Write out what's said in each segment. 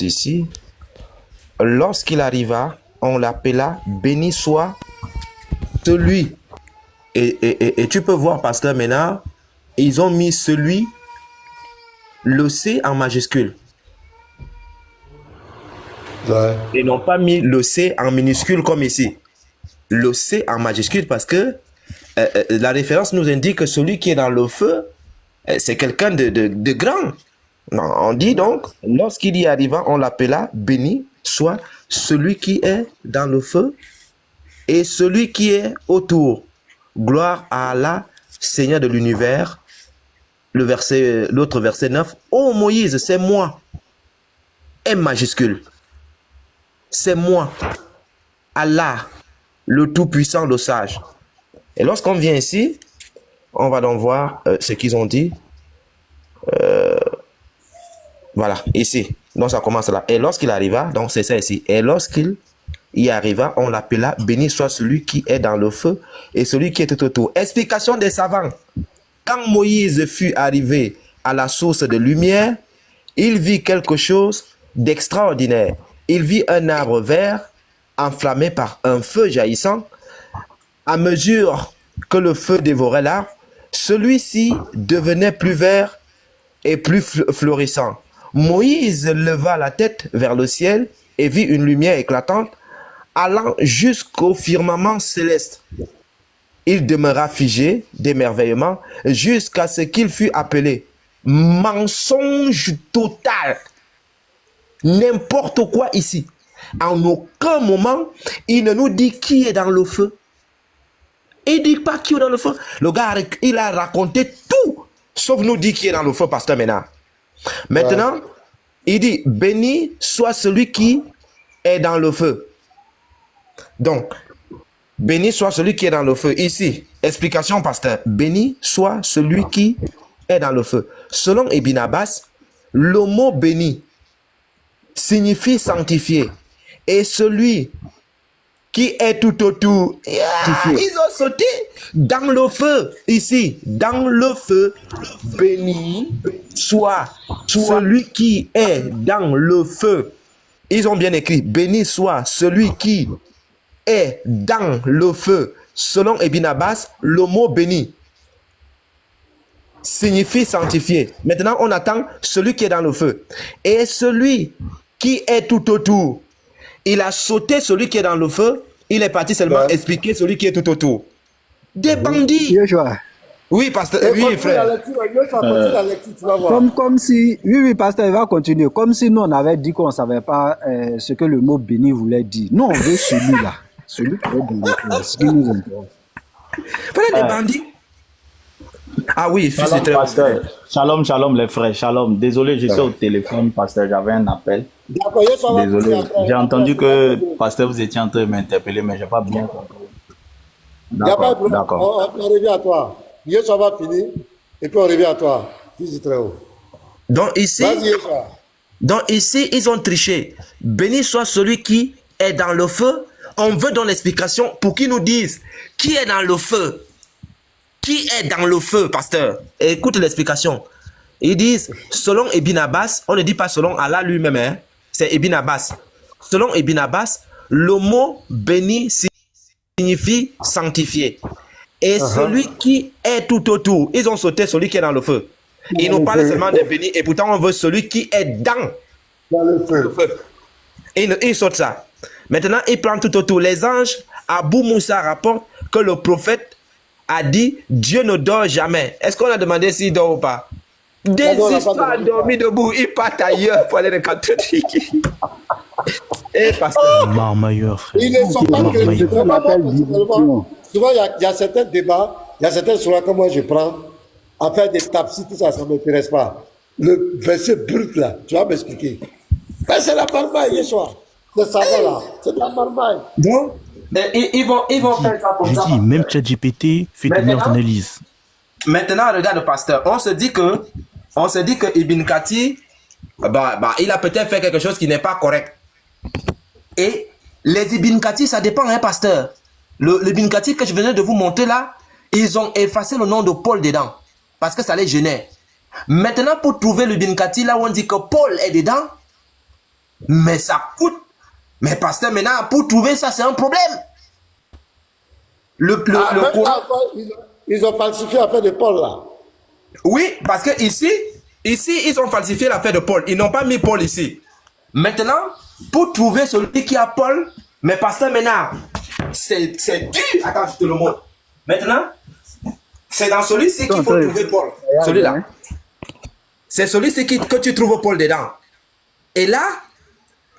ici. Lorsqu'il arriva, on l'appela béni soit celui. Et tu peux voir, pasteur, maintenant, ils ont mis celui, le C en majuscule. Ouais. Ils n'ont pas mis le C en minuscule comme ici. Le C en majuscule parce que la référence nous indique que celui qui est dans le feu, c'est quelqu'un de grand. Non, on dit donc, lorsqu'il y arriva, on l'appela béni soit celui qui est dans le feu et celui qui est autour. Gloire à Allah, Seigneur de l'univers. L'autre verset 9. Oh Moïse, c'est moi. M majuscule. C'est moi. Allah, le Tout-Puissant, le Sage. Et lorsqu'on vient ici, on va donc voir ce qu'ils ont dit. Voilà, ici. Donc ça commence là. Et lorsqu'il arriva, donc c'est ça ici. Et lorsqu'il y arriva, on l'appela béni soit celui qui est dans le feu et celui qui est tout autour. Explication des savants. Quand Moïse fut arrivé à la source de lumière, il vit quelque chose d'extraordinaire. Il vit un arbre vert enflammé par un feu jaillissant. À mesure que le feu dévorait l'arbre, celui-ci devenait plus vert et plus florissant. Moïse leva la tête vers le ciel et vit une lumière éclatante allant jusqu'au firmament céleste. Il demeura figé d'émerveillement jusqu'à ce qu'il fût appelé mensonge total. N'importe quoi ici. En aucun moment, il ne nous dit qui est dans le feu. Il ne dit pas qui est dans le feu. Le gars, il a raconté tout, sauf nous dire qui est dans le feu, pasteur Ménard. Maintenant, ouais. Il dit, béni soit celui qui est dans le feu. Donc, béni soit celui qui est dans le feu. Ici, explication, pasteur. Béni soit celui qui est dans le feu. Selon Ibn Abbas, le mot béni signifie sanctifié. Et celui qui est tout autour, ils ont sauté dans le feu. Ici, dans le feu, béni soit celui qui est dans le feu. Ils ont bien écrit, béni soit celui qui est dans le feu. Selon Ibn Abbas, le mot béni signifie sanctifié. Maintenant, on attend celui qui est dans le feu. Et celui qui est tout autour, il a sauté celui qui est dans le feu, il est parti seulement expliquer celui qui est tout autour. Des bandits. Oui, pasteur. Oui, frère. Comme si, oui, pasteur, il va continuer. Comme si nous, on avait dit qu'on ne savait pas ce que le mot béni voulait dire. Nous, on veut celui-là. Celui qui est dans le feu. Ce qui nous intéresse. Voilà des bandits. Ah oui, shalom, pasteur. Shalom, shalom, les frères. Shalom. Désolé, je suis au téléphone, pasteur. J'avais un appel. Désolé. J'ai entendu que, pasteur, vous étiez en train de m'interpeller, mais je n'ai pas bien compris. D'accord. On revient à toi. Yeshua va finir, et puis on revient à toi. Fils très haut. Donc ici, ils ont triché. Béni soit celui qui est dans le feu. On veut dans l'explication pour qu'ils nous disent qui est dans le feu. Qui est dans le feu, pasteur? Écoute l'explication. Ils disent, selon Ibn Abbas, on ne dit pas selon Allah lui-même, hein, c'est Ibn Abbas. Selon Ibn Abbas, le mot béni signifie sanctifié. Et celui qui est tout autour, ils ont sauté celui qui est dans le feu. Ils nous parlent seulement de béni, et pourtant on veut celui qui est dans le feu. Et ils sautent ça. Maintenant, ils prennent tout autour. Les anges, Abou Moussa rapporte que le prophète a dit Dieu ne dort jamais. Est-ce qu'on a demandé s'il dort ou pas? Des histoires dormi debout, ils partent ailleurs pour aller rencontrer qui. Et pasteur. Ils ne sont pas que souvent, il y a certains débats, il y a certains soirs que moi je prends à faire des tapsis, tout ça, ça ne m'intéresse pas. Le verset brut là, tu vas m'expliquer. Ben, c'est la marmaille, Yeshua. C'est ça là, c'est la marmaille. Donc, ils vont faire ça comme ça. Je dis, même ChatGPT fait une meilleure analyse. Maintenant, regarde le pasteur. On se dit que Ibn Kathir, il a peut-être fait quelque chose qui n'est pas correct. Et les Ibn Kathir, ça dépend, hein, pasteur. Le Ibn Kathir que je venais de vous montrer là, ils ont effacé le nom de Paul dedans. Parce que ça les gênait. Maintenant, pour trouver le Ibn Kathir là où on dit que Paul est dedans, Mais ça coûte. Mais pasteur, maintenant, pour trouver ça, c'est un problème. Le Coran... Ils ont falsifié l'affaire de Paul, là. Oui, parce que ici, ils ont falsifié l'affaire de Paul. Ils n'ont pas mis Paul ici. Maintenant, pour trouver celui qui a Paul, mais pasteur, maintenant, c'est dur. Attends, je te le montre. Maintenant, c'est dans celui-ci qu'il faut trouver Paul. Celui-là. C'est celui-ci que tu trouves Paul dedans. Et là,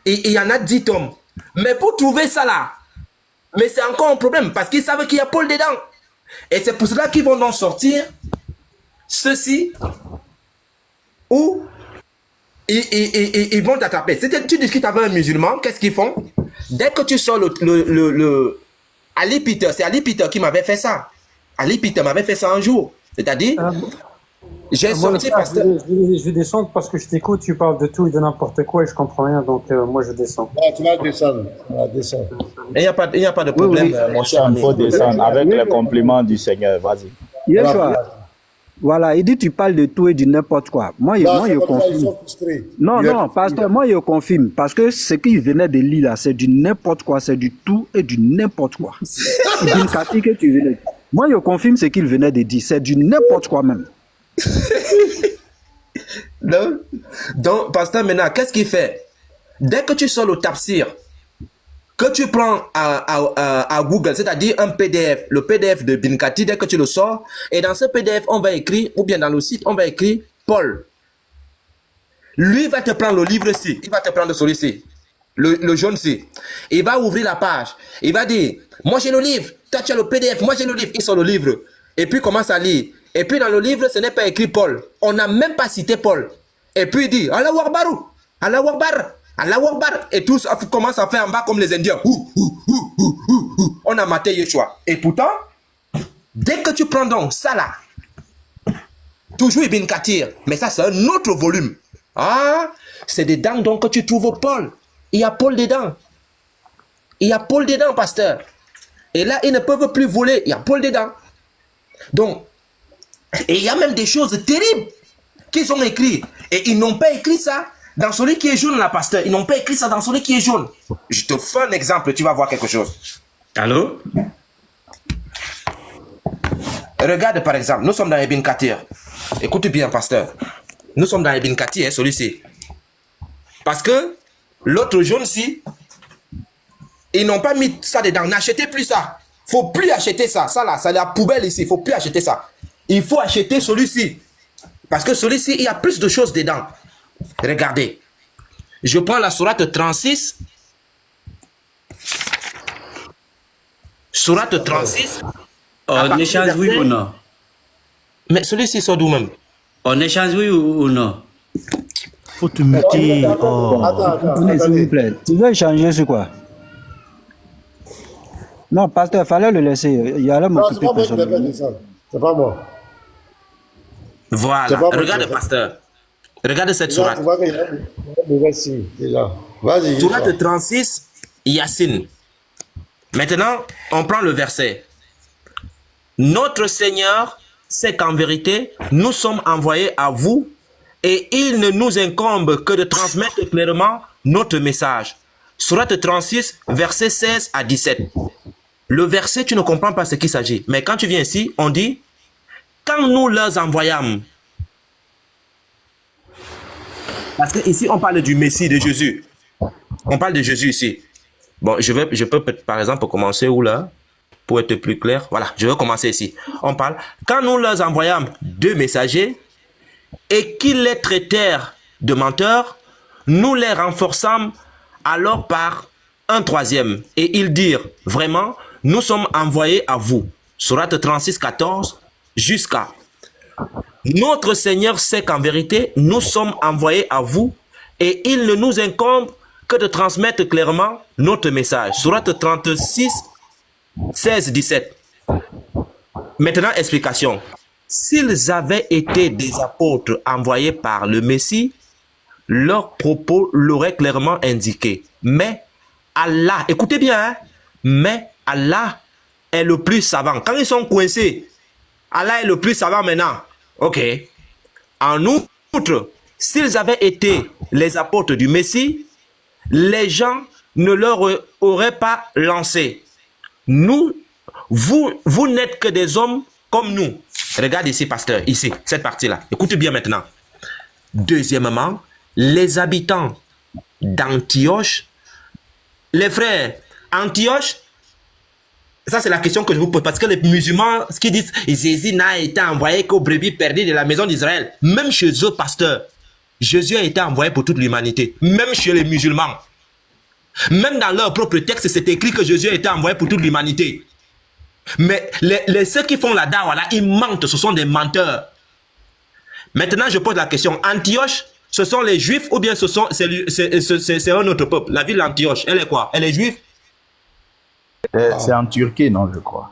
il y en a 10 tomes. Mais pour trouver ça là, mais c'est encore un problème parce qu'ils savent qu'il y a Paul dedans. Et c'est pour cela qu'ils vont donc sortir ceci où ils vont t'attraper. Tu discutes avec un musulman, qu'est-ce qu'ils font? Dès que tu sors Ali Peter, c'est Ali Peter qui m'avait fait ça. Ali Peter m'avait fait ça un jour. C'est-à-dire, j'ai sorti parce que... Je vais descendre parce que je t'écoute, tu parles de tout et de n'importe quoi et je comprends rien, donc moi je descends. Ah, tu vas descendre. Il n'y a pas de problème, mon cher ami. Il faut descendre avec les compliments du Seigneur, vas-y. Voilà, il dit tu parles de tout et de n'importe quoi. Moi, je confirme. Non, pasteur, moi je confirme. Parce que ce qu'il venait de lire là, c'est du n'importe quoi, c'est du tout et du n'importe quoi. Que tu venais. Moi, je confirme ce qu'il venait de dire, c'est du n'importe quoi même. Donc, pasteur, maintenant, qu'est-ce qu'il fait? Dès que tu sors le tafsir, que tu prends à Google, c'est-à-dire un PDF, le PDF de Bin Kati, dès que tu le sors, et dans ce PDF, on va écrire, ou bien dans le site, on va écrire Paul. Lui va te prendre le livre-ci, il va te prendre celui-ci, le jaune-ci. Il va ouvrir la page, il va dire, moi j'ai le livre, toi tu as le PDF, moi j'ai le livre, il sort le livre. Et puis il commence à lire. Et puis dans le livre, ce n'est pas écrit Paul. On n'a même pas cité Paul. Et puis il dit, Allah Warbarou, Allah Warbar. Allah Akbar, et tous commencent à faire en bas comme les Indiens. On a maté Yeshua. Et pourtant, dès que tu prends donc ça là, toujours Ibn Kathir, mais ça c'est un autre volume. Ah, c'est dedans donc que tu trouves Paul. Il y a Paul dedans. Il y a Paul dedans, pasteur. Et là, ils ne peuvent plus voler. Il y a Paul dedans. Donc, et il y a même des choses terribles qu'ils ont écrites. Et ils n'ont pas écrit ça dans celui qui est jaune, là, pasteur. Ils n'ont pas écrit ça dans celui qui est jaune. Je te fais un exemple, tu vas voir quelque chose. Allô? Regarde, par exemple, nous sommes dans Ibn Kathir. Écoute bien, pasteur. Nous sommes dans Ibn Kathir, hein, celui-ci. Parce que l'autre jaune-ci, ils n'ont pas mis ça dedans. N'achetez plus ça. Il ne faut plus acheter ça. Ça là, c'est la poubelle ici. Il ne faut plus acheter ça. Il faut acheter celui-ci. Parce que celui-ci, il y a plus de choses dedans. Regardez. Je prends la sourate 36. Sourate 36. On échange oui ou non? Mais celui-ci sort d'où même? On échange oui ou non? Faut te muter. Oh. Attends, S'il vous plaît. Tu veux échanger sur quoi? Non, pasteur, il fallait le laisser. Il y a là non, c'est pas moi qui l'ai fait descendre. C'est pas moi. Voilà. Pas regarde, pasteur. Regarde cette sourate. Tu vois qu'il y a un mauvais signe déjà. Vas-y. Sourate 36, Yassine. Maintenant, on prend le verset. Notre Seigneur sait qu'en vérité, nous sommes envoyés à vous et il ne nous incombe que de transmettre clairement notre message. Sourate 36, verset 16 à 17. Le verset, tu ne comprends pas ce qu'il s'agit. Mais quand tu viens ici, on dit, quand nous leur envoyâmes. Parce que ici, on parle du Messie, de Jésus. On parle de Jésus ici. Bon, je peux par exemple commencer où là, pour être plus clair. Voilà, je vais commencer ici. On parle, quand nous leur envoyâmes deux messagers et qu'ils les traitèrent de menteurs, nous les renforçâmes alors par un troisième. Et ils dirent, vraiment, nous sommes envoyés à vous. Sourate 36, 14, jusqu'à. Notre Seigneur sait qu'en vérité, nous sommes envoyés à vous et il ne nous incombe que de transmettre clairement notre message. Sourate 36, 16, 17. Maintenant, explication. S'ils avaient été des apôtres envoyés par le Messie, leurs propos l'auraient clairement indiqué. Mais Allah, écoutez bien, hein, mais Allah est le plus savant. Quand ils sont coincés, Allah est le plus savant maintenant. Ok. En outre, s'ils avaient été les apôtres du Messie, les gens ne leur auraient pas lancé. Vous n'êtes que des hommes comme nous. Regarde ici, pasteur, ici, cette partie-là. Écoutez bien maintenant. Deuxièmement, les habitants d'Antioche, les frères, Antioche, ça c'est la question que je vous pose, parce que les musulmans, ce qu'ils disent, Jésus n'a été envoyé qu'aux brebis perdues de la maison d'Israël. Même chez eux, pasteur, Jésus a été envoyé pour toute l'humanité, même chez les musulmans. Même dans leur propre texte, c'est écrit que Jésus a été envoyé pour toute l'humanité. Mais ceux qui font la dawa là, ils mentent, ce sont des menteurs. Maintenant, je pose la question, Antioche, ce sont les Juifs ou bien c'est un autre peuple? La ville d'Antioche, elle est quoi? Elle est juive? C'est en Turquie, non, je crois.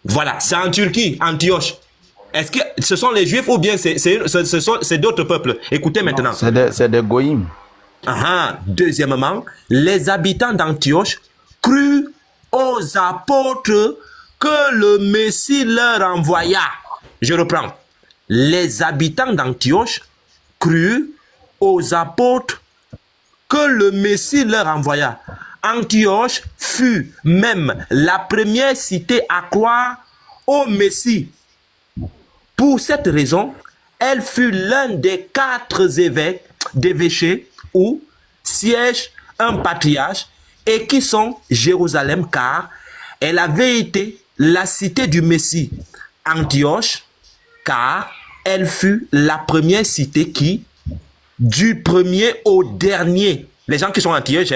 Voilà, c'est en Turquie, Antioche. Est-ce que ce sont les Juifs ou bien c'est d'autres peuples? Écoutez maintenant. C'est des goïms. Deuxièmement, les habitants d'Antioche crurent aux apôtres que le Messie leur envoya. Je reprends. Les habitants d'Antioche crurent aux apôtres que le Messie leur envoya. Antioche fut même la première cité à croire au Messie. Pour cette raison, elle fut l'un des 4 évêchés où siège un patriarche et qui sont Jérusalem, car elle avait été la cité du Messie. Antioche, car elle fut la première cité qui, du premier au dernier, les gens qui sont Antioche,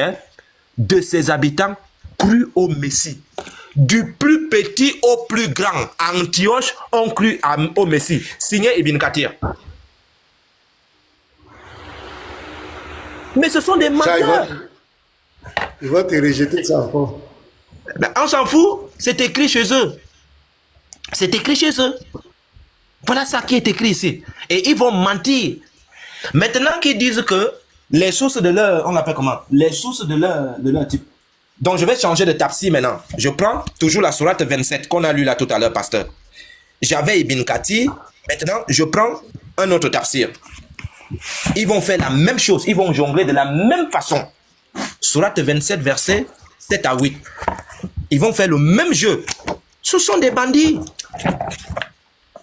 de ses habitants, crurent au Messie. Du plus petit au plus grand, Antioche ont cru au Messie. Signé Ibn Kathir. Mais ce sont des menteurs. Ils vont te rejeter ça encore. On s'en fout. C'est écrit chez eux. C'est écrit chez eux. Voilà ça qui est écrit ici. Et ils vont mentir. Maintenant qu'ils disent que les sources de leur... On appelle comment? Les sources de leur type. Donc je vais changer de tafsir maintenant. Je prends toujours la sourate 27 qu'on a lu là tout à l'heure, pasteur. J'avais Ibn Kathir. Maintenant, je prends un autre tafsir. Ils vont faire la même chose. Ils vont jongler de la même façon. Sourate 27, versets 7 à 8. Ils vont faire le même jeu. Ce sont des bandits.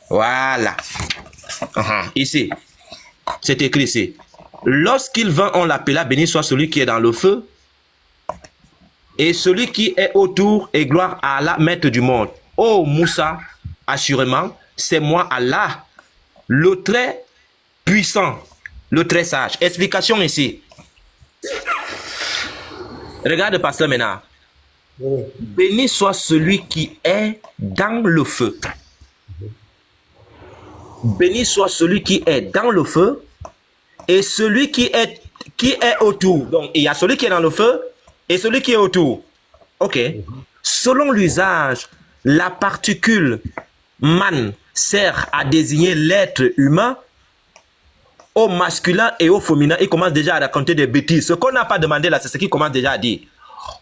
Voilà. Ici. C'est écrit ici. Lorsqu'il vint, on l'appela, béni soit celui qui est dans le feu, et celui qui est autour, et gloire à Allah, maître du monde. Oh Moussa, assurément, c'est moi Allah, le très puissant, le très sage. Explication ici. Regarde, pasteur Ménard. Béni soit celui qui est dans le feu. Béni soit celui qui est dans le feu et celui qui est autour. Donc, il y a celui qui est dans le feu et celui qui est autour. Ok. Selon l'usage, la particule man sert à désigner l'être humain au masculin et au féminin. Il commence déjà à raconter des bêtises. Ce qu'on n'a pas demandé là, c'est ce qu'il commence déjà à dire.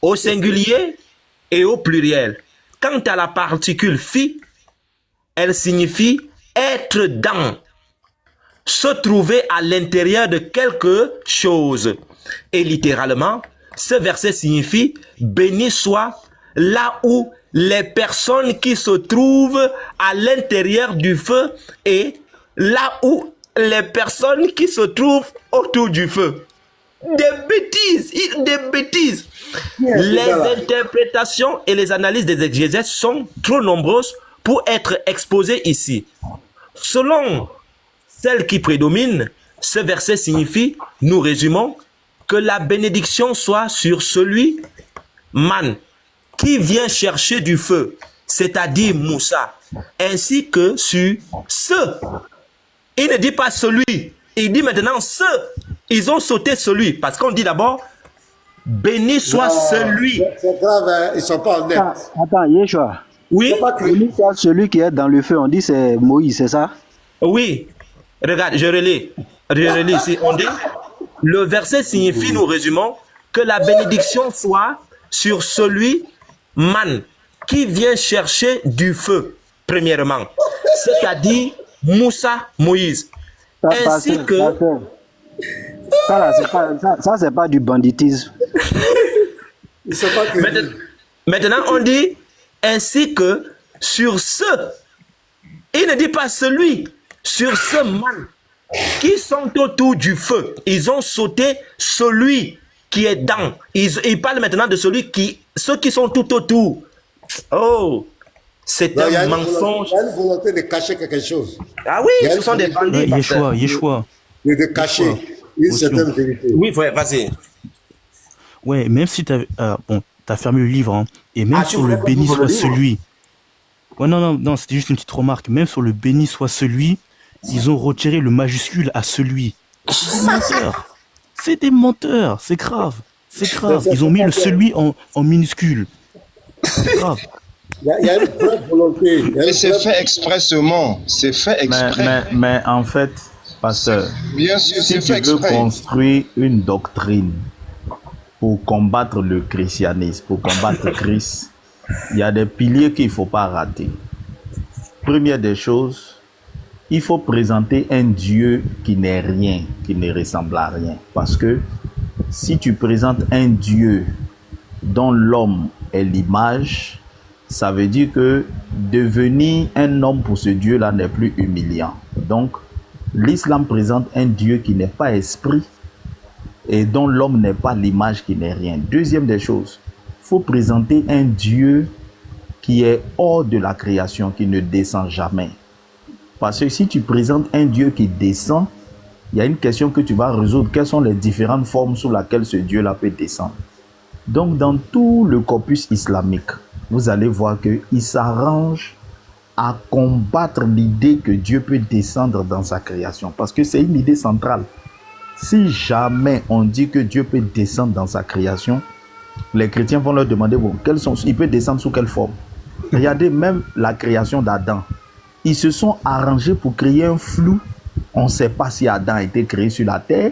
Au singulier et au pluriel. Quant à la particule phi, elle signifie être dans, se trouver à l'intérieur de quelque chose. Et littéralement, ce verset signifie béni soit là où les personnes qui se trouvent à l'intérieur du feu et là où les personnes qui se trouvent autour du feu. Des bêtises, des bêtises. Les interprétations et les analyses des exégètes sont trop nombreuses pour être exposées ici. Selon celle qui prédomine, ce verset signifie, nous résumons, que la bénédiction soit sur celui, man, qui vient chercher du feu, c'est-à-dire Moussa, ainsi que sur ceux. Il ne dit pas celui, il dit maintenant ceux. Ils ont sauté celui, parce qu'on dit d'abord, béni soit celui. C'est grave, hein? Ils ne sont pas honnêtes. Attends, Yeshua. Oui. Béni soit celui qui est dans le feu, on dit c'est Moïse, c'est ça? Oui. Regarde, je relis ici. On dit, le verset signifie, nous résumons, que la bénédiction soit sur celui, man, qui vient chercher du feu, premièrement. C'est-à-dire Moussa, Moïse. Ainsi que... Ça, c'est pas du banditisme. Maintenant, on dit ainsi que sur ce, il ne dit pas celui, sur ce man qui sont autour du feu, ils ont sauté celui qui est dans. Ils parlent maintenant de ceux qui sont tout autour. Oh, c'est un mensonge. Il y a une volonté de cacher quelque chose. Ah oui, ce sont des bandits. Yeshua. De cacher une certaine vérité. Oui, vas-y. Ouais, même si t'as fermé le livre, hein, et même sur le béni soit celui. Ouais, non, c'était juste une petite remarque. Même sur le béni soit celui, ils ont retiré le majuscule à celui. C'est des menteurs, c'est grave. Ils ont mis le celui en minuscule. C'est grave. Il y a une vraie volonté. Mais c'est fait expressement. C'est fait exprès. Mais en fait, pasteur, bien sûr, si tu veux construire une doctrine pour combattre le christianisme, pour combattre Christ, il y a des piliers qu'il ne faut pas rater. Première des choses, il faut présenter un Dieu qui n'est rien, qui ne ressemble à rien. Parce que si tu présentes un Dieu dont l'homme est l'image, ça veut dire que devenir un homme pour ce Dieu-là n'est plus humiliant. Donc, l'islam présente un Dieu qui n'est pas esprit et dont l'homme n'est pas l'image, qui n'est rien. Deuxième des choses, il faut présenter un Dieu qui est hors de la création, qui ne descend jamais. Parce que si tu présentes un Dieu qui descend, il y a une question que tu vas résoudre. Quelles sont les différentes formes sous lesquelles ce Dieu-là peut descendre? Donc, dans tout le corpus islamique, vous allez voir qu'il s'arrange à combattre l'idée que Dieu peut descendre dans sa création. Parce que c'est une idée centrale. Si jamais on dit que Dieu peut descendre dans sa création, les chrétiens vont leur demander, bon, il peut descendre sous quelle forme? Regardez même la création d'Adam. Ils se sont arrangés pour créer un flou. On ne sait pas si Adam a été créé sur la terre,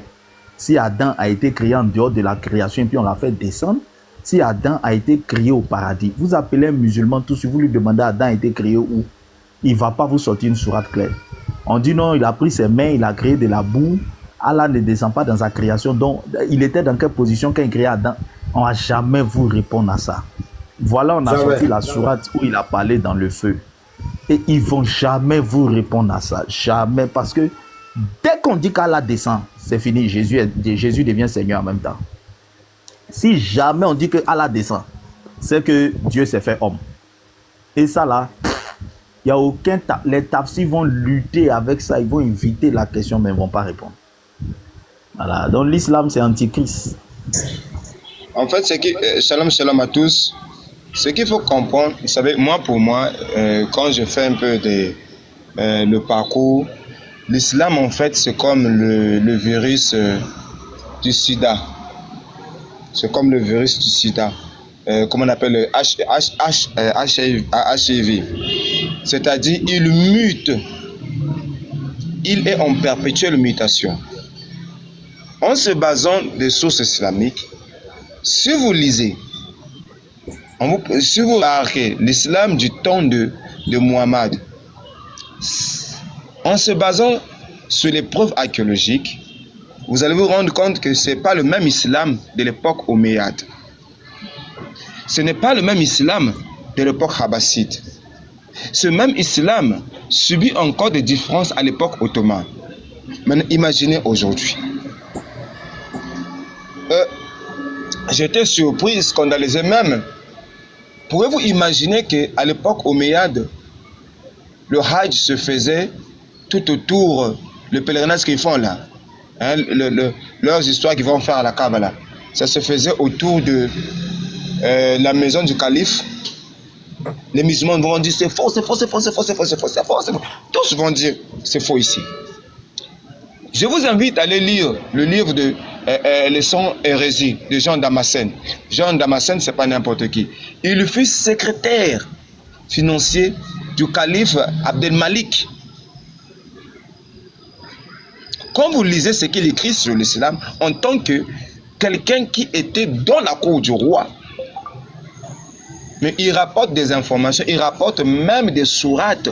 si Adam a été créé en dehors de la création et puis on l'a fait descendre, si Adam a été créé au paradis. Vous appelez un musulman, tout si vous lui demandez Adam a été créé où, il ne va pas vous sortir une sourate claire. On dit non, il a pris ses mains, il a créé de la boue. Allah ne descend pas dans sa création. Donc, il était dans quelle position quand il créait Adam? On ne va jamais vous répondre à ça. Voilà, on a sorti la sourate où il a parlé dans le feu. Et ils ne vont jamais vous répondre à ça. Jamais. Parce que dès qu'on dit qu'Allah descend, c'est fini. Jésus devient Seigneur en même temps. Si jamais on dit que Allah descend, c'est que Dieu s'est fait homme. Et ça là, il n'y a aucun... Les tafsirs vont lutter avec ça. Ils vont éviter la question, mais ils ne vont pas répondre. Voilà. Donc l'islam, c'est antichrist. En fait, shalom à tous. Ce qu'il faut comprendre, vous savez, pour moi, quand je fais un peu le parcours, l'islam, en fait, c'est comme le virus du sida. C'est comme le virus du sida. Comment on appelle le HIV. C'est-à-dire, il mute. Il est en perpétuelle mutation. En se basant des sources islamiques, si vous lisez, si vous remarquez l'islam du temps de Muhammad, en se basant sur les preuves archéologiques, vous allez vous rendre compte que ce n'est pas le même islam de l'époque omeyyade. Ce n'est pas le même islam de l'époque abbasside. Ce même islam subit encore des différences à l'époque ottomane. Maintenant, imaginez aujourd'hui. J'étais surpris, scandalisé même. Pouvez-vous imaginer qu'à l'époque omeyyade, le Hajj se faisait tout autour, le pèlerinage qu'ils font là, hein, leurs histoires qu'ils vont faire à la Kaaba là, ça se faisait autour de la maison du calife. Les musulmans vont dire c'est faux, c'est faux, c'est faux, c'est faux, c'est faux, c'est faux, c'est faux, c'est faux. Tous vont dire c'est faux ici. Je vous invite à aller lire le livre de Les 100 hérésies de Jean Damascène. Jean Damascène, c'est pas n'importe qui. Il fut secrétaire financier du calife Abdel-Malik. Quand vous lisez ce qu'il écrit sur l'islam, en tant que quelqu'un qui était dans la cour du roi, mais il rapporte des informations, il rapporte même des sourates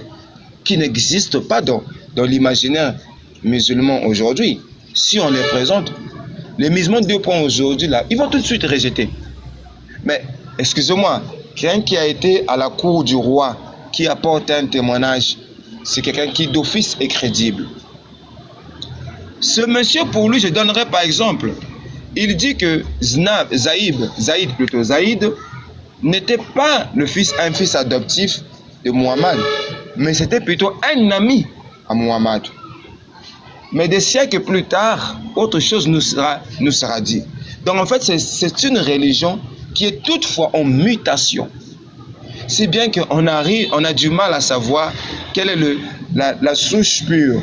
qui n'existent pas dans l'imaginaire musulman aujourd'hui. Si on les présente, Les musulmans 2 points aujourd'hui, là, ils vont tout de suite rejeter. Mais, excusez-moi, quelqu'un qui a été à la cour du roi, qui apporte un témoignage, c'est quelqu'un qui d'office est crédible. Ce monsieur, pour lui, je donnerais par exemple, il dit que Zaïd n'était pas un fils adoptif de Muhammad, mais c'était plutôt un ami à Muhammad. Mais des siècles plus tard, autre chose nous sera dit. Donc en fait, c'est une religion qui est toutefois en mutation. Si bien qu'on a du mal à savoir quelle est la souche pure.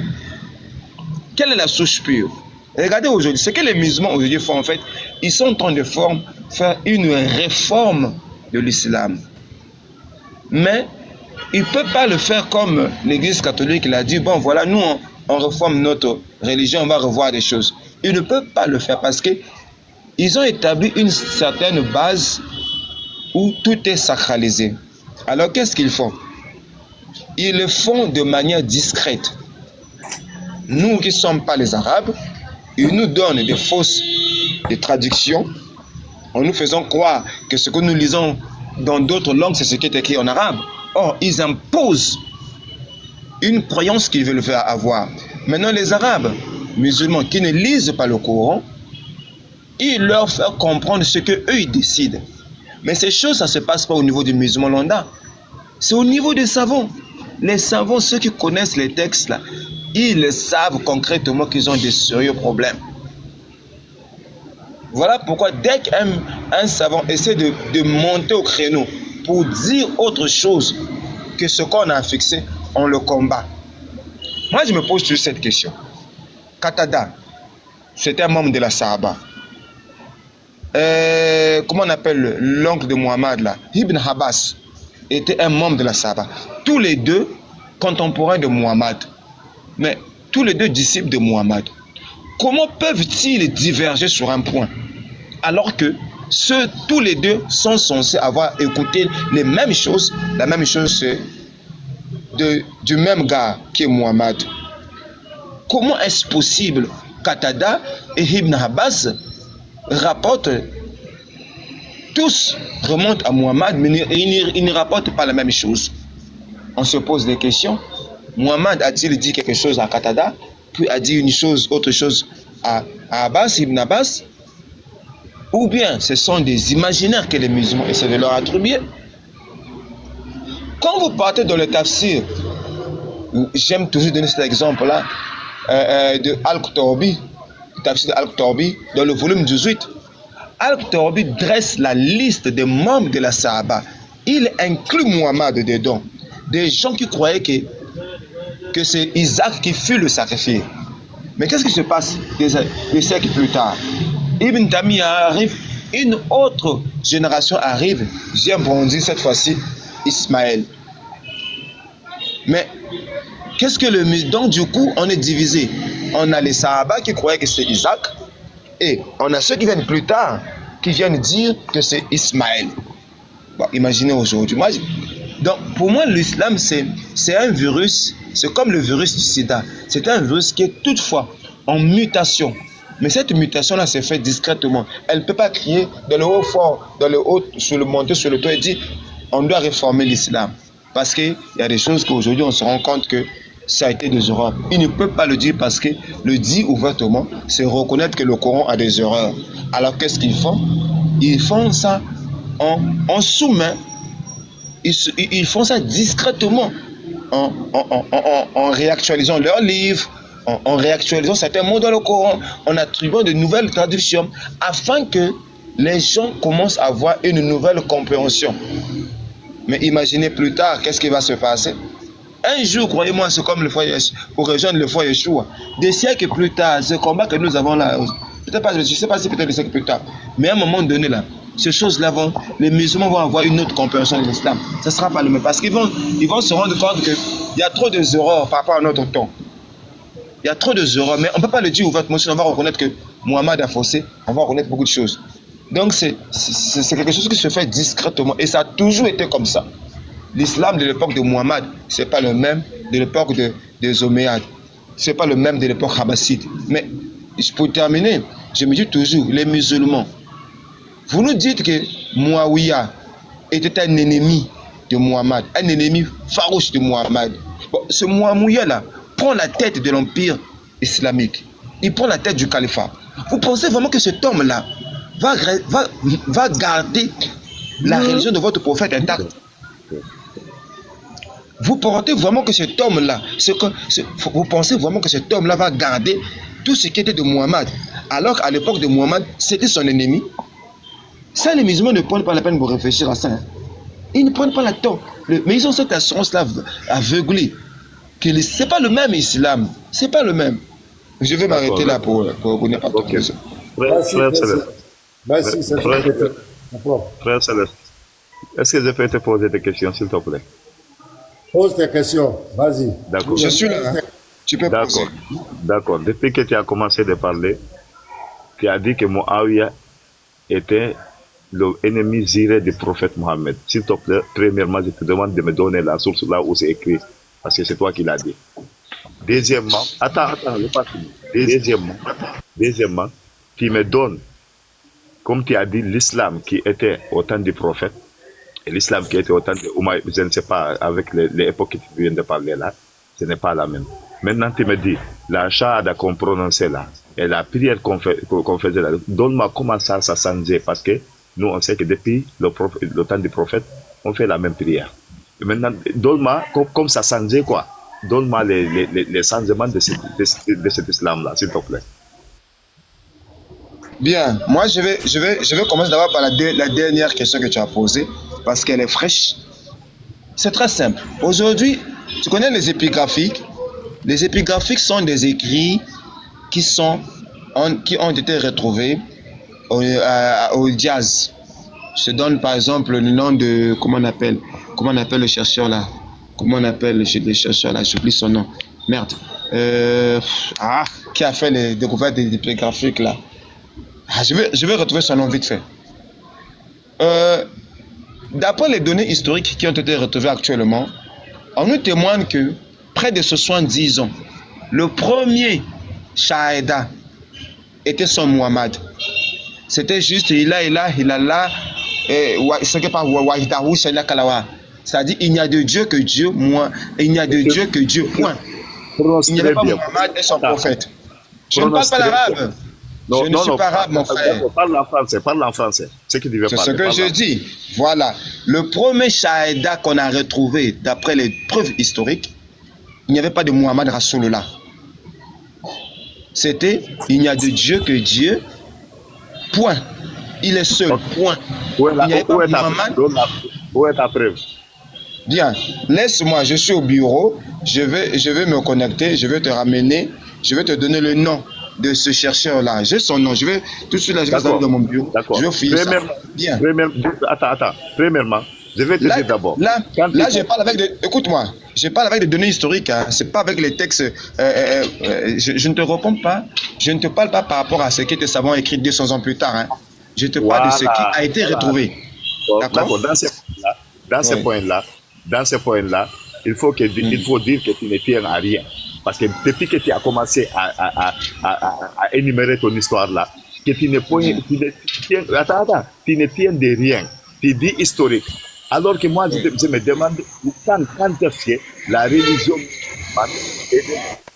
Quelle est la souche pure? Regardez aujourd'hui, ce que les musulmans aujourd'hui font en fait, ils sont en train de faire une réforme de l'islam. Mais ils ne peuvent pas le faire comme l'église catholique l'a dit, bon voilà, nous on réforme notre religion, on va revoir des choses. Ils ne peuvent pas le faire parce qu'ils ont établi une certaine base où tout est sacralisé. Alors qu'est-ce qu'ils font? Ils le font de manière discrète. Nous qui ne sommes pas les Arabes, ils nous donnent des fausses traductions en nous faisant croire que ce que nous lisons dans d'autres langues, c'est ce qui est écrit en arabe. Or, ils imposent une croyance qu'ils veulent faire avoir. Maintenant, les Arabes musulmans qui ne lisent pas le Coran, ils leur font comprendre ce qu'eux, ils décident. Mais ces choses, ça ne se passe pas au niveau du musulman lambda. C'est au niveau des savants. Les savants, ceux qui connaissent les textes, là, ils savent concrètement qu'ils ont des sérieux problèmes. Voilà pourquoi dès qu'un savant essaie de monter au créneau pour dire autre chose que ce qu'on a fixé, on le combat. Moi, je me pose toujours cette question. Qatada, c'était un membre de la Sahaba. Comment on appelle l'oncle de Muhammad là? Ibn Abbas était un membre de la Sahaba. Tous les deux contemporains de Muhammad. Mais tous les deux disciples de Muhammad. Comment peuvent-ils diverger sur un point? Alors que tous les deux sont censés avoir écouté les mêmes choses. La même chose, c'est du même gars qui est Muhammad. Comment est-ce possible qu'Qatada et Ibn Abbas rapportent, tous remontent à Muhammad, mais ils ne rapportent pas la même chose? On se pose des questions. Muhammad a-t-il dit quelque chose à Qatada, puis a dit autre chose à Abbas, Ibn Abbas? Ou bien ce sont des imaginaires que les musulmans essaient de leur attribuer? Quand vous partez dans le tafsir, j'aime toujours donner cet exemple-là, de Al-Qurtubi, le tafsir de Al-Qurtubi, dans le volume 18. Al-Qurtubi dresse la liste des membres de la Sahaba. Il inclut Muhammad dedans. Des gens qui croyaient que c'est Isaac qui fut le sacrifié. Mais qu'est-ce qui se passe des siècles plus tard? Ibn Taymiyyah arrive, une autre génération arrive, vient bondir cette fois-ci Ismaël. Mais qu'est-ce que donc du coup on est divisé. On a les Sahaba qui croyaient que c'est Isaac, et on a ceux qui viennent plus tard qui viennent dire que c'est Ismaël. Bon, imaginez aujourd'hui. Donc pour moi l'islam c'est un virus, c'est comme le virus du sida. C'est un virus qui est toutefois en mutation. Mais cette mutation-là s'est faite discrètement. Elle ne peut pas crier dans le haut fort, dans le haut, sur le monté, sur le toit et dire on doit réformer l'islam. Parce qu'il y a des choses qu'aujourd'hui on se rend compte que ça a été des erreurs. Il ne peut pas le dire parce que le dire ouvertement, c'est reconnaître que le Coran a des erreurs. Alors qu'est-ce qu'ils font? Ils font ça en sous-main. Ils font ça discrètement en réactualisant leurs livres, en réactualisant certains mots dans le Coran, en attribuant de nouvelles traductions, afin que les gens commencent à avoir une nouvelle compréhension. Mais imaginez plus tard, qu'est-ce qui va se passer? Un jour, croyez-moi, c'est comme le foyer, pour rejoindre le foyer Yeshua. Des siècles plus tard, ce combat que nous avons là, peut-être pas, je ne sais pas si peut-être des siècles plus tard, mais à un moment donné là, ces choses-là les musulmans vont avoir une autre compréhension de l'islam. Ce ne sera pas le même, parce qu'ils vont se rendre compte qu'il y a trop de erreurs par rapport à notre temps. Il y a trop de erreurs, mais on ne peut pas le dire ouvertement, sinon on va reconnaître que Muhammad a faussé, on va reconnaître beaucoup de choses. Donc c'est quelque chose qui se fait discrètement, et ça a toujours été comme ça. L'islam de l'époque de Muhammad, ce n'est pas le même de l'époque des Omeyyades. Ce n'est pas le même de l'époque Abbasside. Mais pour terminer, je me dis toujours, les musulmans, vous nous dites que Muawiyah était un ennemi de Muhammad, un ennemi farouche de Muhammad. Bon, ce Muawiyah-là prend la tête de l'empire islamique. Il prend la tête du califat. Vous pensez vraiment que cet homme-là va garder la religion de votre prophète intacte? Vous pensez vraiment que cet homme-là, vous pensez vraiment que cet homme-là va garder tout ce qui était de Muhammad, alors qu'à l'époque de Muhammad, c'était son ennemi? Ça, les musulmans ne prennent pas la peine pour réfléchir à ça. Hein. Ils ne prennent pas la temps. Mais ils ont cette assurance-là aveuglée. Que c'est pas le même islam. C'est pas le même. Je vais m'arrêter là pour ne pas trop plus. Merci, c'est Frère Céleste, est-ce que je peux te poser des questions, s'il te plaît? Pose tes questions, vas-y. D'accord. Je suis là, hein. Tu peux poser. D'accord. Depuis que tu as commencé de parler, tu as dit que Muawiyah était l'ennemi juré du prophète Mohammed. S'il te plaît, premièrement, je te demande de me donner la source là où c'est écrit, parce que c'est toi qui l'as dit. Deuxièmement, attends, je pas fini. Deuxièmement, tu me donnes, comme tu as dit, l'islam qui était au temps du prophète, et l'islam qui était au temps de Oumar, je ne sais pas, avec les époques que tu viens de parler là, ce n'est pas la même. Maintenant, tu me dis, la shahada qu'on prononçait là, et la prière qu'on faisait là, donne-moi comment ça changeait, parce que nous, on sait que depuis le temps du prophète, on fait la même prière. Et maintenant, donne-moi comme ça changeait quoi. Donne-moi les changements de cet islam-là, s'il te plaît. Bien, moi je vais commencer d'abord par la dernière question que tu as posée, parce qu'elle est fraîche. C'est très simple. Aujourd'hui, tu connais les épigraphiques. Les épigraphiques sont des écrits qui ont été retrouvés au Diaz. Je te donne par exemple le nom de, comment on appelle le chercheur là? Comment on appelle le chercheur là? J'oublie son nom. Merde. Qui a fait les découvertes des épigraphiques là? Je vais retrouver son nom vite fait. D'après les données historiques qui ont été retrouvées actuellement, on nous témoigne que près de 70 ans, le premier Shahada était son Muhammad. C'était juste ilallah, c'est-à-dire il n'y a de Dieu que Dieu, il n'y a de Dieu que Dieu, point. Il n'y avait pas Muhammad et son prophète. Je ne parle pas l'arabe. Je ne suis pas arabe, mon frère. Parle en français. C'est ce que je dis. Voilà. Le premier Shahada qu'on a retrouvé, d'après les preuves historiques, il n'y avait pas de Muhammad Rasulullah. C'était, il n'y a de Dieu que Dieu, point. Il est seul, point. Où est ta preuve? Bien, laisse-moi, je suis au bureau, je vais me connecter, je vais te ramener, je vais te donner le nom de ce chercheur-là. J'ai son nom, je vais tout de suite là, je vais dans mon bureau. Je vais fouiller ça. Bien. Attends. Premièrement, je vais te dire d'abord. Là, je parle avec des... Écoute-moi, je parle avec des données historiques. Hein. C'est pas avec les textes... je ne te réponds pas. Je ne te parle pas par rapport à ce que tes savants écrit 200 ans plus tard. Hein. Je te parle de ce qui a été retrouvé. D'accord. Dans ce point-là, il faut dire que tu ne tiens à rien. Parce que depuis que tu as commencé à énumérer ton histoire là, que tu ne tiens de rien. Tu dis historique. Alors que moi, je me demande quand est-ce que la religion est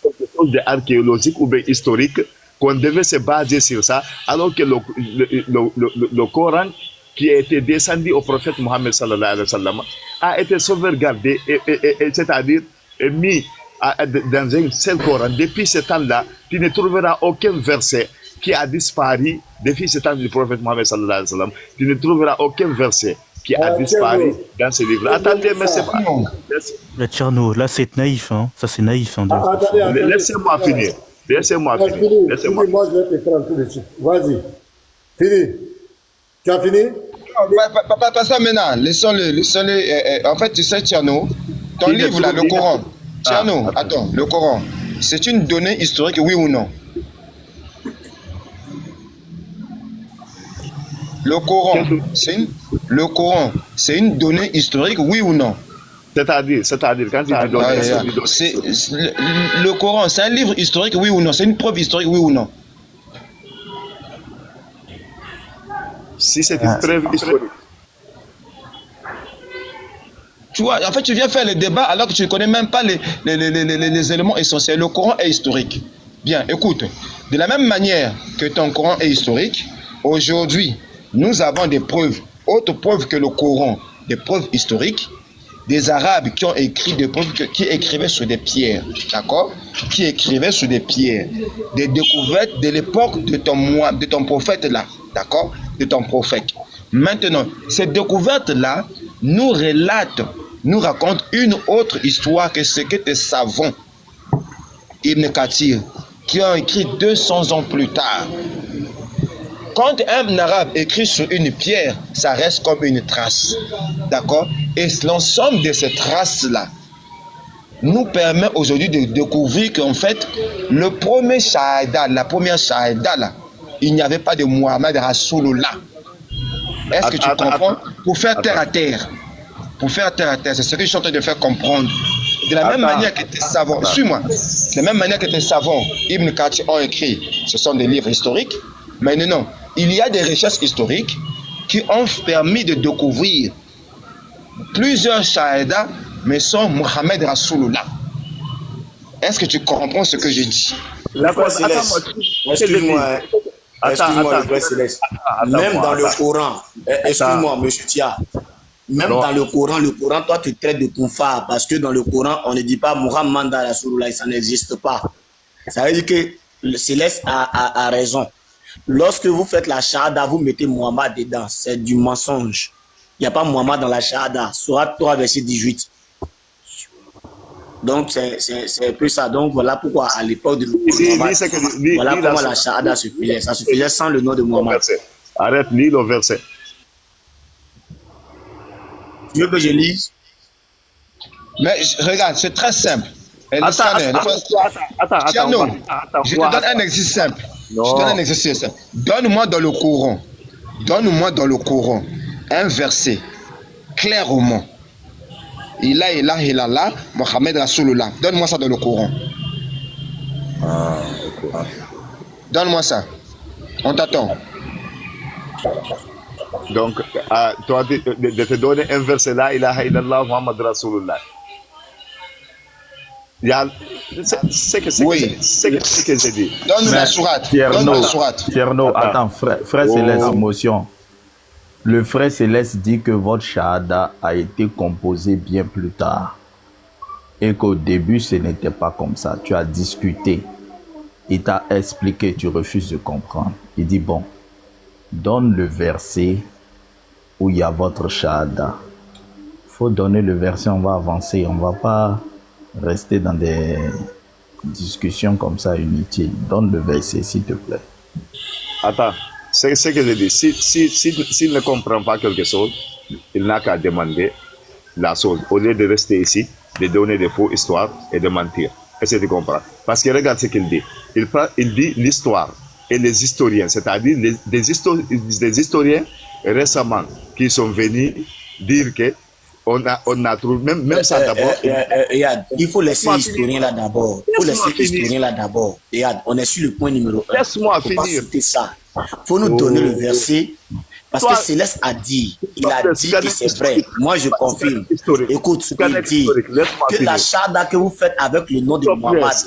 quelque chose d'archéologique ou bien historique, qu'on devait se baser sur ça, alors que le Coran qui a été descendu au prophète Mohammed sallallahu alayhi wa sallam a été sauvegardé, c'est-à-dire mis dans un seul Coran. Depuis ce temps-là, tu ne trouveras aucun verset qui a disparu depuis ce temps du prophète Mohammed sallallahu alayhi wa sallam. Tu ne trouveras aucun verset qui a disparu dans ce livre. Attendez, mais c'est pas... La Tcherno, là c'est naïf, hein. Ça c'est naïf. Hein, laissez-moi finir. Laissez-moi finir. Moi je vais te prendre tout de suite. Vas-y. Fini. Tu as fini? Pas ça maintenant. Laissons-le. En fait, tu sais, Tcherno, ton livre là, le Coran. Tcherno, attends, le Coran, c'est une donnée historique, oui ou non? Le Coran, c'est une donnée historique, oui ou non? C'est-à-dire, quand tu dis le Coran, c'est un livre historique, oui ou non? C'est une preuve historique, oui ou non? Si c'est une preuve historique. Tu vois, en fait, tu viens faire le débat alors que tu ne connais même pas les éléments essentiels. Le Coran est historique. Bien, écoute, de la même manière que ton Coran est historique, aujourd'hui, nous avons des preuves, autres preuves que le Coran, des preuves historiques, des Arabes qui ont écrit des preuves, qui écrivaient sur des pierres, d'accord? Qui écrivaient sur des pierres, des découvertes de l'époque de ton prophète là, d'accord? De ton prophète. Maintenant, ces découvertes-là nous relatent, nous racontent une autre histoire que ce que tes savants, Ibn Kathir, qui ont écrit 200 ans plus tard. Quand un arabe écrit sur une pierre, ça reste comme une trace. D'accord? Et l'ensemble de ces traces-là nous permet aujourd'hui de découvrir qu'en fait, le premier shahada, la première shahada, là, il n'y avait pas de Muhammad Rasulullah. Est-ce que tu comprends? Pour faire terre à terre. Pour faire terre à terre, c'est ce que je suis en train de faire comprendre. De la même manière que tes savants, suis-moi, de la même manière que tes savants, Ibn Kathir ont écrit, ce sont des livres historiques. Maintenant, il y a des recherches historiques qui ont permis de découvrir plusieurs shahadas, mais sans Mohammed Rasulullah. Est-ce que tu comprends ce que je dis? Excuse-moi, le frère Céleste. Même dans le Coran, excuse-moi, monsieur Tia, même dans le Coran, toi, tu traites de kuffar parce que dans le Coran, on ne dit pas Muhammad Rasulullah, ça n'existe pas. Ça veut dire que le Céleste a raison. Lorsque vous faites la shahada, vous mettez Muhammad dedans. C'est du mensonge. Il n'y a pas Muhammad dans la shahada. Sourate 3, verset 18. Donc, c'est un peu ça. Donc, voilà pourquoi à l'époque de Muhammad, voilà comment la shahada se faisait. Ça se faisait sans le nom de Muhammad. Arrête, lis le verset. Tu veux que je lise? Mais regarde, c'est très simple. Attends, je te donne un exercice simple. Non. Je te donne un exercice simple. Donne-moi dans le Coran un verset clairement. Illallah, Mohammed Rasulullah. Donne-moi ça dans le Coran. Donne-moi ça. On t'attend. Donc, toi, de te donner un verset là, ilaha illallah, Muhammad Rasulullah. C'est que j'ai dit. Donne-nous la sourate. Tierno, attends, frère Céleste, émotion. Le frère Céleste dit que votre shahada a été composé bien plus tard. Et qu'au début, ce n'était pas comme ça. Tu as discuté. Il t'a expliqué, tu refuses de comprendre. Il dit, bon, donne le verset où il y a votre shahada. Il faut donner le verset, on va avancer. On ne va pas rester dans des discussions comme ça inutiles. Donne le verset, s'il te plaît. Attends, c'est ce que je dis. S'il ne comprend pas quelque chose, il n'a qu'à demander la chose. Au lieu de rester ici, de donner des faux histoires et de mentir. Est-ce que tu comprends? Parce que regarde ce qu'il dit. Il dit l'histoire et les historiens, c'est-à-dire des historiens récemment qui sont venus dire que on a trouvé, même ça d'abord. Il faut laisser l'historien là d'abord. Regarde, on est sur le point numéro 1. Laisse-moi finir. Ça. Faut nous donner le verset. Parce que Céleste a dit, il a dit que c'est vrai. Moi, je confirme. Écoute, il dit que la shahada que vous faites avec le nom de Muhammad, ce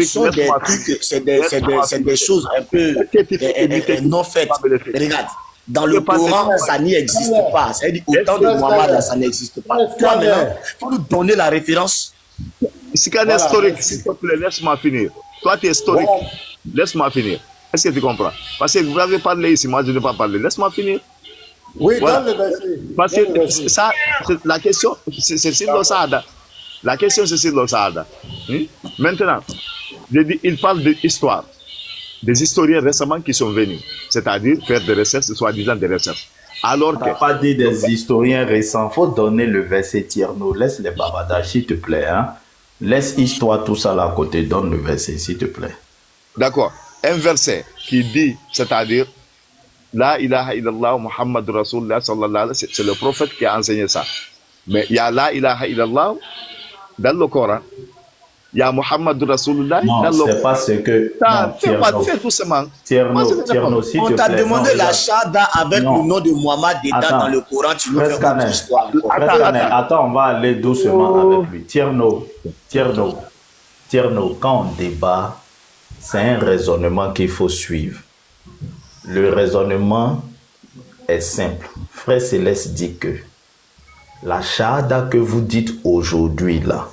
sont des trucs, c'est des choses un peu non faites. Regarde, dans le Coran, ça n'y existe pas. C'est-à-dire, au temps de Muhammad, ça n'existe pas. Toi, maintenant, il faut nous donner la référence. Scanner historique, s'il te plaît, laisse-moi finir. Toi, tu es historique. Laisse-moi finir. Est-ce que tu comprends? Parce que vous avez parlé ici, moi je ne vais pas parler. Laisse-moi finir. Oui, voilà. Donne le verset. Parce que ça, la question, c'est sur l'Osada. La question, c'est sur l'Osada. Maintenant, il parle d'histoire. Des historiens récemment qui sont venus. C'est-à-dire faire des recherches, soi-disant des recherches. Alors que... pas dit des historiens récents. Il faut donner le verset Tierno. Laisse les bavardages, s'il te plaît. Hein? Laisse histoire, tout ça là à côté. Donne le verset, s'il te plaît. D'accord. Un verset qui dit, c'est-à-dire, La ilaha illallah Muhammad Rasulullah sallallahu alayhi wa sallam, c'est le prophète qui a enseigné ça. Mais il y a La ilaha illallah dans le Coran, il y a Mohammed Rasulullah. Non, c'est pas ce que... Fais doucement. Tierno, s'il te plaît. On t'a demandé la shahada avec le nom de Muhammad dedans dans le Coran. Tu nous fais une histoire. Attends, on va aller doucement avec lui. Tierno, quand on débat, c'est un raisonnement qu'il faut suivre. Le raisonnement est simple. Frère Céleste dit que la shahada que vous dites aujourd'hui là,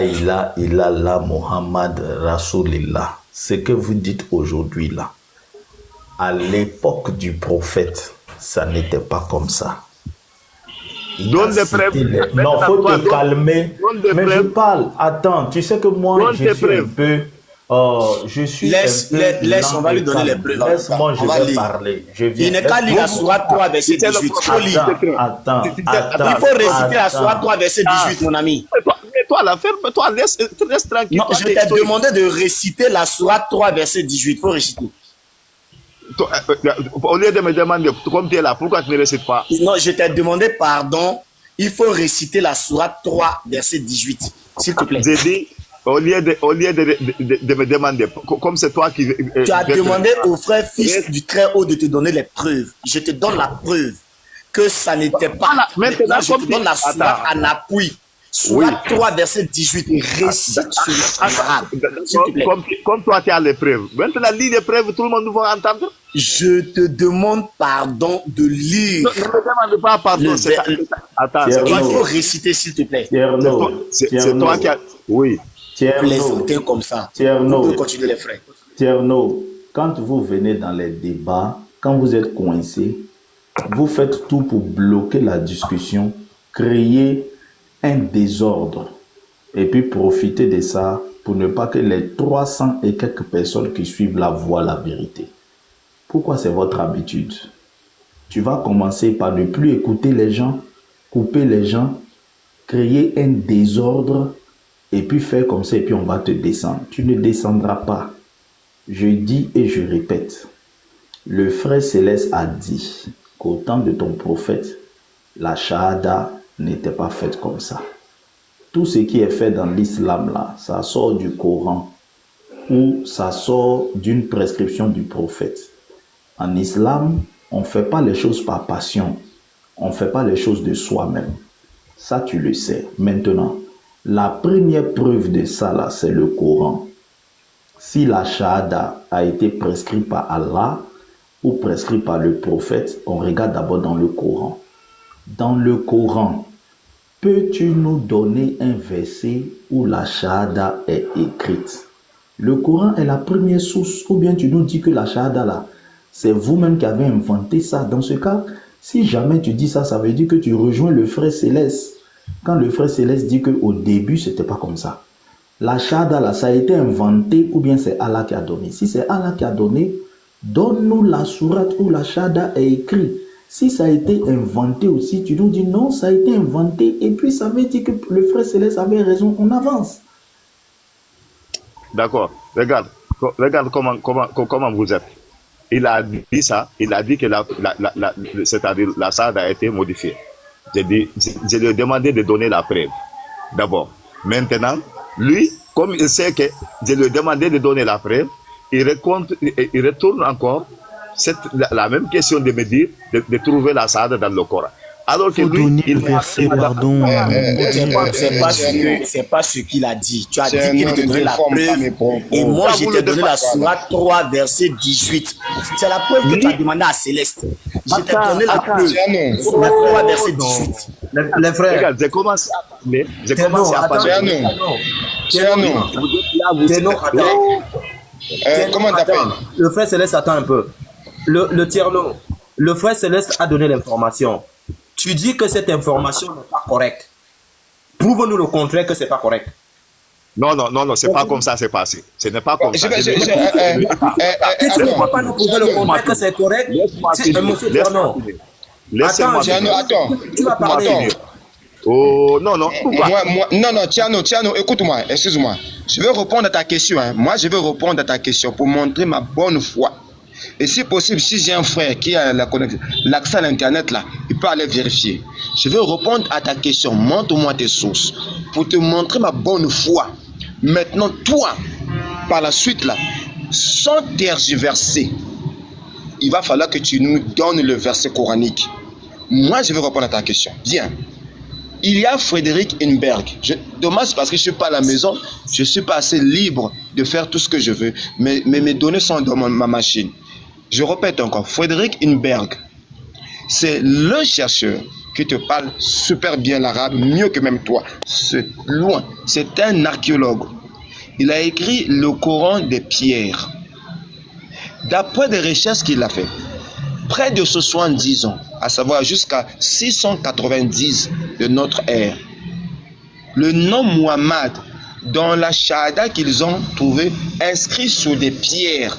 il a là, Muhammad Rasulillah. Ce que vous dites aujourd'hui là, à l'époque du prophète, ça n'était pas comme ça. Donne des preuves. Non, faut te calmer. Mais je parle. Attends, tu sais que moi, je suis un peu... Laisse, on va lui donner les preuves. Laisse-moi, je vais parler. Il n'est qu'à lire la sourate 3, verset 18. Attends. Il faut réciter la sourate 3, verset 18, mon ami. Mais toi, la ferme, toi, laisse tranquille. Non, je t'ai demandé de réciter la sourate 3, verset 18. Il faut réciter. Au lieu de me demander, comme tu es là, pourquoi tu ne récites pas? Non, je t'ai demandé pardon. Il faut réciter la sourate 3, verset 18. S'il te plaît. J'ai dit, au lieu de me demander, comme c'est toi qui... Tu as demandé au frère fils du Très-Haut de te donner les preuves. Je te donne la preuve que ça n'était pas... Maintenant, je te donne la sourate en appui. Sourate 3, verset 18. Récite sur l'arabe. Comme toi, tu as les preuves. Maintenant, lis les preuves, tout le monde va entendre. Je te demande pardon de lire. Ne me demande pas pardon. Attends, il faut réciter, s'il te plaît. C'est toi qui as... Oui. Plaisanter comme ça. On peut continuer les frères. Tierno, quand vous venez dans les débats, quand vous êtes coincé, vous faites tout pour bloquer la discussion, créer un désordre et puis profiter de ça pour ne pas que les 300 et quelques personnes qui suivent la voient la vérité. Pourquoi c'est votre habitude? Tu vas commencer par ne plus écouter les gens, couper les gens, créer un désordre et puis faire comme ça et puis on va te descendre. Tu ne descendras pas. Je dis et je répète, le frère Céleste a dit qu'au temps de ton prophète, la shahada n'était pas faite comme ça. Tout ce qui est fait dans l'islam là, ça sort du Coran ou ça sort d'une prescription du prophète. En islam, on ne fait pas les choses par passion. On ne fait pas les choses de soi-même. Ça, tu le sais. Maintenant, la première preuve de ça là, c'est le Coran. Si la shahada a été prescrite par Allah ou prescrite par le prophète, on regarde d'abord dans le Coran. Dans le Coran, peux-tu nous donner un verset où la shahada est écrite? Le Coran est la première source, ou bien tu nous dis que la shahada là, c'est vous-même qui avez inventé ça. Dans ce cas, si jamais tu dis ça, ça veut dire que tu rejoins le frère Céleste. Quand le frère Céleste dit qu'au début, c'était pas comme ça. La shahada là, ça a été inventé ou bien c'est Allah qui a donné. Si c'est Allah qui a donné, donne-nous la sourate où la shahada est écrite. Si ça a été inventé aussi, tu nous dis non, ça a été inventé. Et puis ça veut dire que le frère Céleste avait raison, on avance. D'accord. Regarde comment vous êtes. Il a dit ça, il a dit que c'est-à-dire la shahada a été modifiée. Je lui ai demandé de donner la preuve. D'abord. Maintenant, lui, comme il sait que je lui ai demandé de donner la preuve, il retourne encore la même question de me dire de trouver la shahada dans le Coran. Alors que lui, il verset, pardon. C'est pas ce qu'il a dit. Tu as dit qu'il te donnait la preuve. Et moi, je t'ai donné la sourate 3, verset 18. C'est la preuve que tu as demandé à Céleste. Je t'ai donné la preuve. Sourate 3, verset 18. Les frères. Regarde, j'ai commencé à parler. Comment t'appelles? Le frère Céleste, attends un peu. Le frère Céleste a donné l'information. Tu dis que cette information n'est pas correcte. Prouve-nous le contraire que c'est pas correct. Non, c'est pas comme ça c'est passé. Ce n'est pas comme ça. Tu ne peux pas nous prouver le contraire que c'est correct. Laisse-moi. Attends. Tu vas parler. Oh, non. Pourquoi? Non, Tierno, écoute-moi, excuse-moi. Je vais répondre à ta question. Moi, je vais répondre à ta question pour montrer ma bonne foi. Et si possible, si j'ai un frère qui a l'accès à l'internet là, il peut aller vérifier. Je vais répondre à ta question. Montre-moi tes sources pour te montrer ma bonne foi. Maintenant, toi, par la suite, là, sans tergiverser, il va falloir que tu nous donnes le verset coranique. Moi, je vais répondre à ta question. Viens. Il y a Frédéric Inberg. Dommage parce que je ne suis pas à la maison, je ne suis pas assez libre de faire tout ce que je veux. Mais mes données sont dans ma machine. Je répète encore, Frédéric Inberg, c'est le chercheur qui te parle super bien l'arabe, mieux que même toi. C'est loin. C'est un archéologue. Il a écrit le Coran des pierres. D'après des recherches qu'il a fait, près de 70 ans, à savoir jusqu'à 690 de notre ère, le nom Muhammad, dans la Shahada qu'ils ont trouvé inscrit sur des pierres,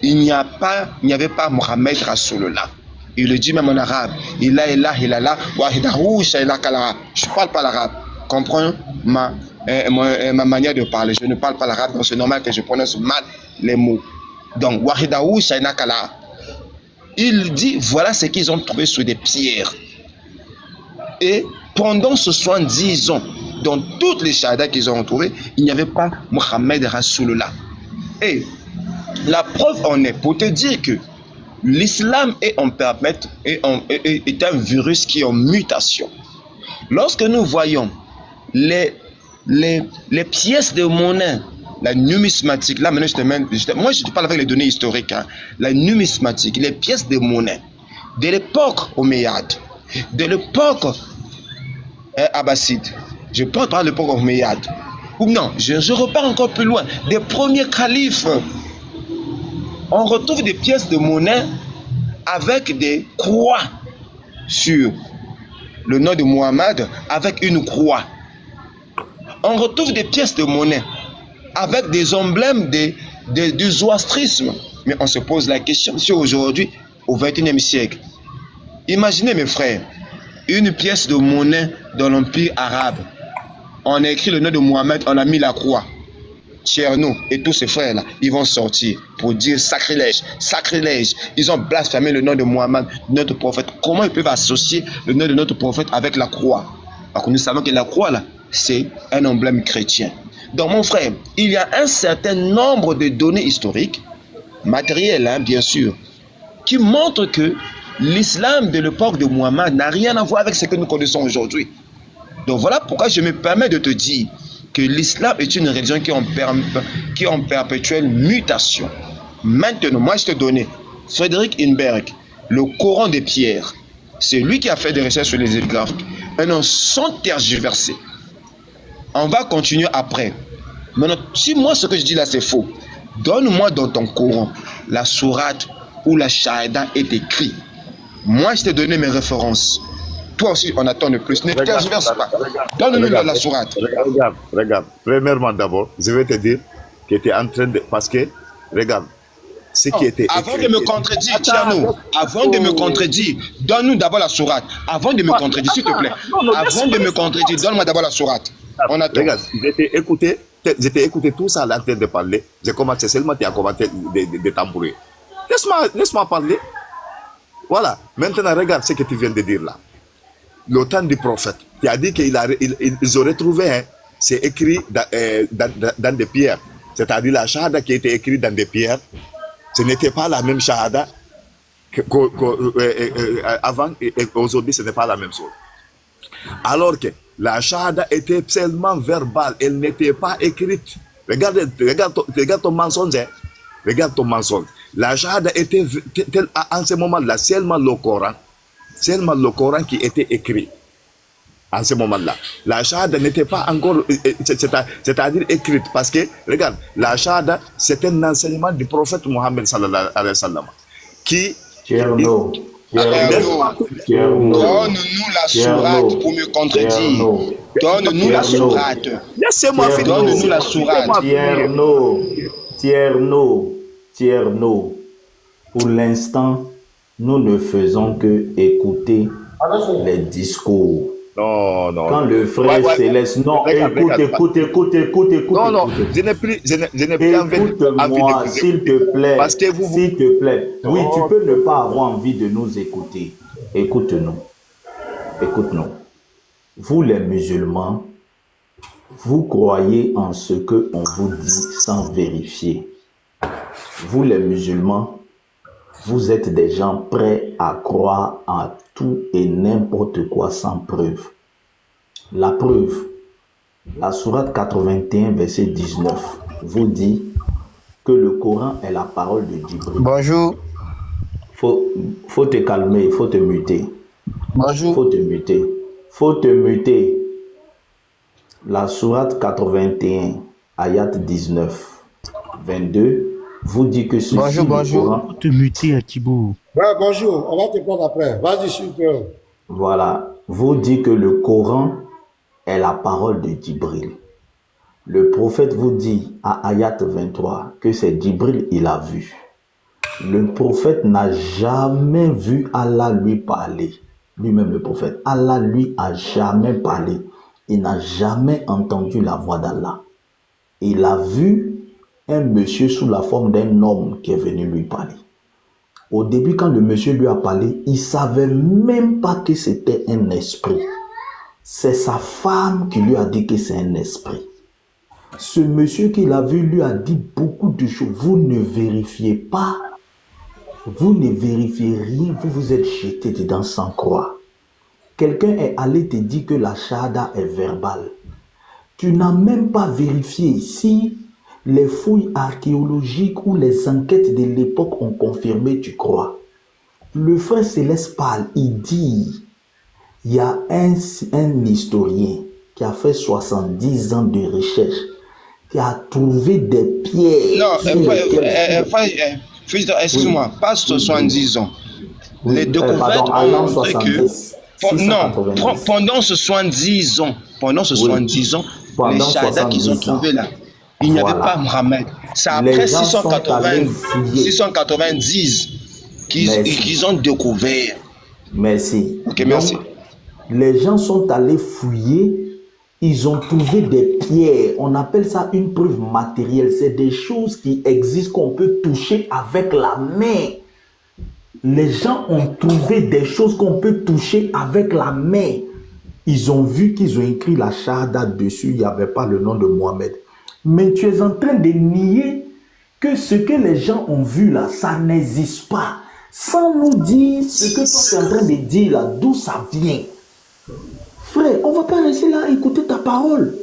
il n'y avait pas Mohammed Rasulullah. Il le dit même en arabe. Je ne parle pas l'arabe. Comprends ma manière de parler. Je ne parle pas l'arabe, donc c'est normal que je prononce mal les mots. Donc, il dit, voilà ce qu'ils ont trouvé sur des pierres. Et pendant ce 70 ans, dans toutes les shahadas qu'ils ont trouvées, il n'y avait pas Mohammed Rasulullah. Et la preuve en est pour te dire que l'islam est un virus qui est en mutation. Lorsque nous voyons les pièces de monnaie, la numismatique, là maintenant moi je te parle avec les données historiques, hein, la numismatique, les pièces de monnaie de l'époque omeyyade, de l'époque abbasside, je peux parler de l'époque omeyyade, ou non, je repars encore plus loin, des premiers califes. On retrouve des pièces de monnaie avec des croix sur le nom de Muhammad, avec une croix. On retrouve des pièces de monnaie avec des emblèmes du zoroastrisme. Mais on se pose la question, si aujourd'hui, au XXIe siècle, imaginez mes frères, une pièce de monnaie dans l'Empire arabe, on a écrit le nom de Muhammad, on a mis la croix. Tcherno et tous ces frères-là, ils vont sortir pour dire sacrilège, sacrilège. Ils ont blasphémé le nom de Muhammad, notre prophète. Comment ils peuvent associer le nom de notre prophète avec la croix? Alors que nous savons que la croix, là, c'est un emblème chrétien. Donc, mon frère, il y a un certain nombre de données historiques, matérielles, hein, bien sûr, qui montrent que l'islam de l'époque de Muhammad n'a rien à voir avec ce que nous connaissons aujourd'hui. Donc, voilà pourquoi je me permets de te dire que l'islam est une religion qui est en perpétuelle mutation. Maintenant, moi je te donne Frédéric Inberg, le Coran des pierres. C'est lui qui a fait des recherches sur les épigraphes. Maintenant, sans tergiverser, on va continuer après. Maintenant, si moi ce que je dis là c'est faux, donne-moi dans ton Coran la sourate où la Shahada est écrite. Moi je t'ai donné mes références. Toi aussi, on attend de plus. Ne tergiverse pas. Donne-nous la sourate. Regarde. Premièrement, d'abord, je vais te dire que tu es en train de... Parce que, regarde, ce qui était... Avant de me contredire, Tcherno, avant de me contredire, donne-nous d'abord la sourate. Avant de me contredire, s'il te plaît. Avant de me contredire, donne-moi d'abord la sourate. On attend. Regarde, je t'ai écouté tout ça à la tête de parler. J'ai commencé seulement, tu as commencé de tambourer. Laisse-moi parler. Voilà. Maintenant, regarde ce que tu viens de dire là. Le temps du prophète, qui a dit qu'ils auraient trouvé, hein, c'est écrit dans des pierres. C'est-à-dire la shahada qui était écrite dans des pierres, ce n'était pas la même shahada qu'avant et aujourd'hui, ce n'est pas la même chose. Alors que la shahada était seulement verbale, elle n'était pas écrite. Regarde ton mensonge. Hein. Regarde ton mensonge. La shahada était en ce moment-là seulement le Coran. Seulement le Coran qui était écrit en ce moment-là. La shahada n'était pas encore, c'est-à-dire écrite, parce que, regarde, la shahada, c'est un enseignement du prophète Mohammed sallallahu alayhi wa sallam, qui... Donne-nous la sourate pour me contredire. Donne-nous la sourate. Laissez-moi finir. Donne-nous la sourate. Tierno. Pour l'instant, nous ne faisons que écouter les discours. Non. Quand le frère Céleste... Non, écoute. Non, je n'ai plus envie d'écouter. S'il te plaît. Parce que s'il te plaît. Non. Oui, tu peux ne pas avoir envie de nous écouter. Écoute-nous. Vous les musulmans, Vous croyez en ce que on vous dit sans vérifier. Vous les musulmans, vous êtes des gens prêts à croire en tout et n'importe quoi sans preuve. La preuve, la sourate 81, verset 19, vous dit que le Coran est la parole de Djibril. Bonjour. Faut te calmer, il faut te muter. Bonjour. Faut te muter. Faut te muter. La sourate 81, ayat 19, 22, vous dit que ceci bonjour, bonjour. Coran... Faut te muter, Akibou. Ouais, bonjour, on va te prendre après. Vas-y, s'il te plaît. Voilà, vous dit que le Coran est la parole de Djibril. Le prophète vous dit à ayat 23 que c'est Djibril, il a vu. Le prophète n'a jamais vu Allah lui parler. Lui-même le prophète, Allah lui a jamais parlé. Il n'a jamais entendu la voix d'Allah. Il a vu un monsieur sous la forme d'un homme qui est venu lui parler. Au début, quand le monsieur lui a parlé, il ne savait même pas que c'était un esprit. C'est sa femme qui lui a dit que c'est un esprit. Ce monsieur qu'il a vu lui a dit beaucoup de choses. Vous ne vérifiez pas. Vous ne vérifiez rien. Vous vous êtes jeté dedans sans croire. Quelqu'un est allé te dire que la shahada est verbale. Tu n'as même pas vérifié si les fouilles archéologiques ou les enquêtes de l'époque ont confirmé, tu crois. Le frère Céleste parle, il dit, il y a un historien qui a fait 70 ans de recherche, qui a trouvé des pierres. Non, excuse-moi, pas 70 ans. Les découvertes ont montré que... pendant ce 70 ans, les shahadas qu'ils ont trouvés là, il n'y avait pas Mohamed. C'est après 690 qu'ils ont découvert. Merci. Ok, merci. Donc, les gens sont allés fouiller, ils ont trouvé des pierres. On appelle ça une preuve matérielle. C'est des choses qui existent qu'on peut toucher avec la main. Les gens ont trouvé des choses qu'on peut toucher avec la main. Ils ont vu qu'ils ont écrit la shahada dessus, il n'y avait pas le nom de Mohamed. Mais tu es en train de nier que ce que les gens ont vu là, ça n'existe pas. Sans nous dire ce que toi tu es en train de dire là, d'où ça vient. Frère, on ne va pas rester là à écouter ta parole.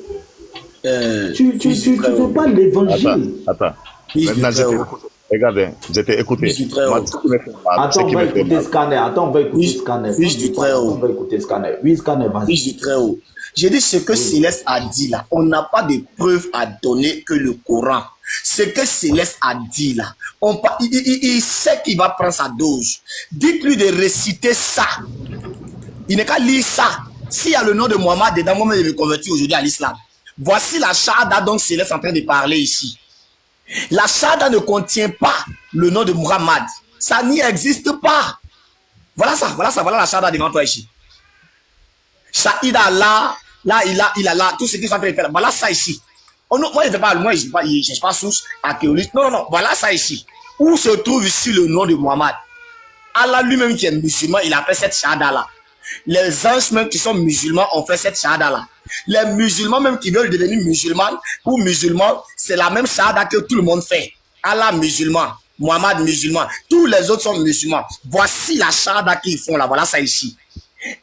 Tu ne fais pas l'évangile. Attends. Maintenant, regardez, j'étais écouté. Attends, on va écouter Scanner. Attends, on va écouter Scanner. Fils du très haut. On va écouter Scanner. Oui, Scanner, vas-y. Fils du très haut. J'ai dit ce que Céleste a dit là. On n'a pas de preuves à donner que le Coran. Ce que Céleste a dit là. Il sait qu'il va prendre sa dose. Dites-lui de réciter ça. Il n'est qu'à lire ça. S'il y a le nom de Mohamed dedans, moi-même je me convertis aujourd'hui à l'islam. Voici la shahada dont Céleste est en train de parler ici. La shahada ne contient pas le nom de Muhammad. Ça n'y existe pas. Voilà la shahada devant toi ici. Shahid Allah, là, il a là, tout ce qu'ils sont en train de faire. Voilà ça ici. Oh non, moi, je ne cherche pas source archéologique. Non, voilà ça ici. Où se trouve ici le nom de Muhammad? Allah lui-même qui est musulman, il a fait cette shahada là. Les anges même qui sont musulmans ont fait cette shahada là. Les musulmans même qui veulent devenir musulmans ou musulmans, c'est la même shahada que tout le monde fait. Allah musulman, Muhammad musulman, tous les autres sont musulmans. Voici la shahada qu'ils font là, voilà ça ici.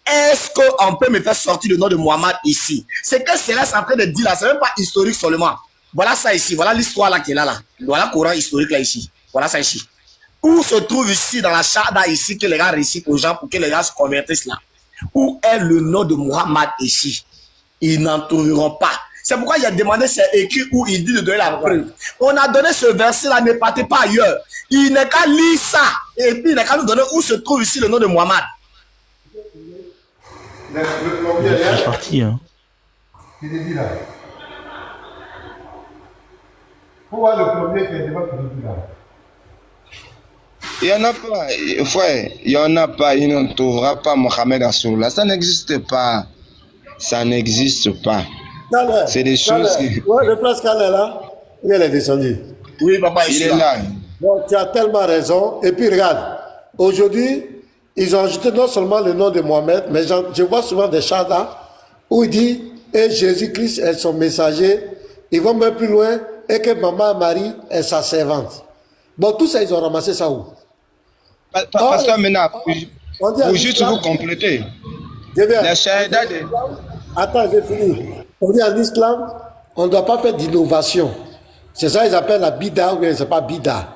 Est-ce qu'on peut me faire sortir le nom de Muhammad ici? C'est que Céleste est en train de dire là, c'est même pas historique seulement. Voilà ça ici, voilà l'histoire là qui est là. Voilà le Coran historique là ici. Voilà ça ici. Où se trouve ici dans la shahada ici que les gars récitent aux gens pour que les gars se convertissent là? Où est le nom de Muhammad ici? Ils n'en trouveront pas. C'est pourquoi il a demandé, c'est écrit où il dit de donner la preuve. On a donné ce verset-là, ne partez pas ailleurs. Il n'est qu'à lire ça. Et puis il n'est qu'à nous donner où se trouve ici le nom de Muhammad. C'est parti, hein. Il est dit là. Faut voir le premier qui est devant qui là. Il n'y en a pas, frère, il n'y en a pas, il ne trouvera pas Mohamed Rasoulullah. Ça n'existe pas. Ça n'existe pas. C'est des choses qui... Ouais, le frère Scanner là, il est descendu. Oui, papa, il est là. Donc, tu as tellement raison. Et puis, regarde, aujourd'hui, ils ont ajouté non seulement le nom de Mohamed, mais je vois souvent des shahadas où il dit et Jésus-Christ est son messager. Ils vont même plus loin et que maman Marie est sa servante. Bon, tout ça, ils ont ramassé ça où? Pasteur Mena, pour juste vous compléter, la shahada de... Attends, j'ai fini. On dit en islam, on ne doit pas faire d'innovation. C'est ça qu'ils appellent la bida ou bien c'est pas bida.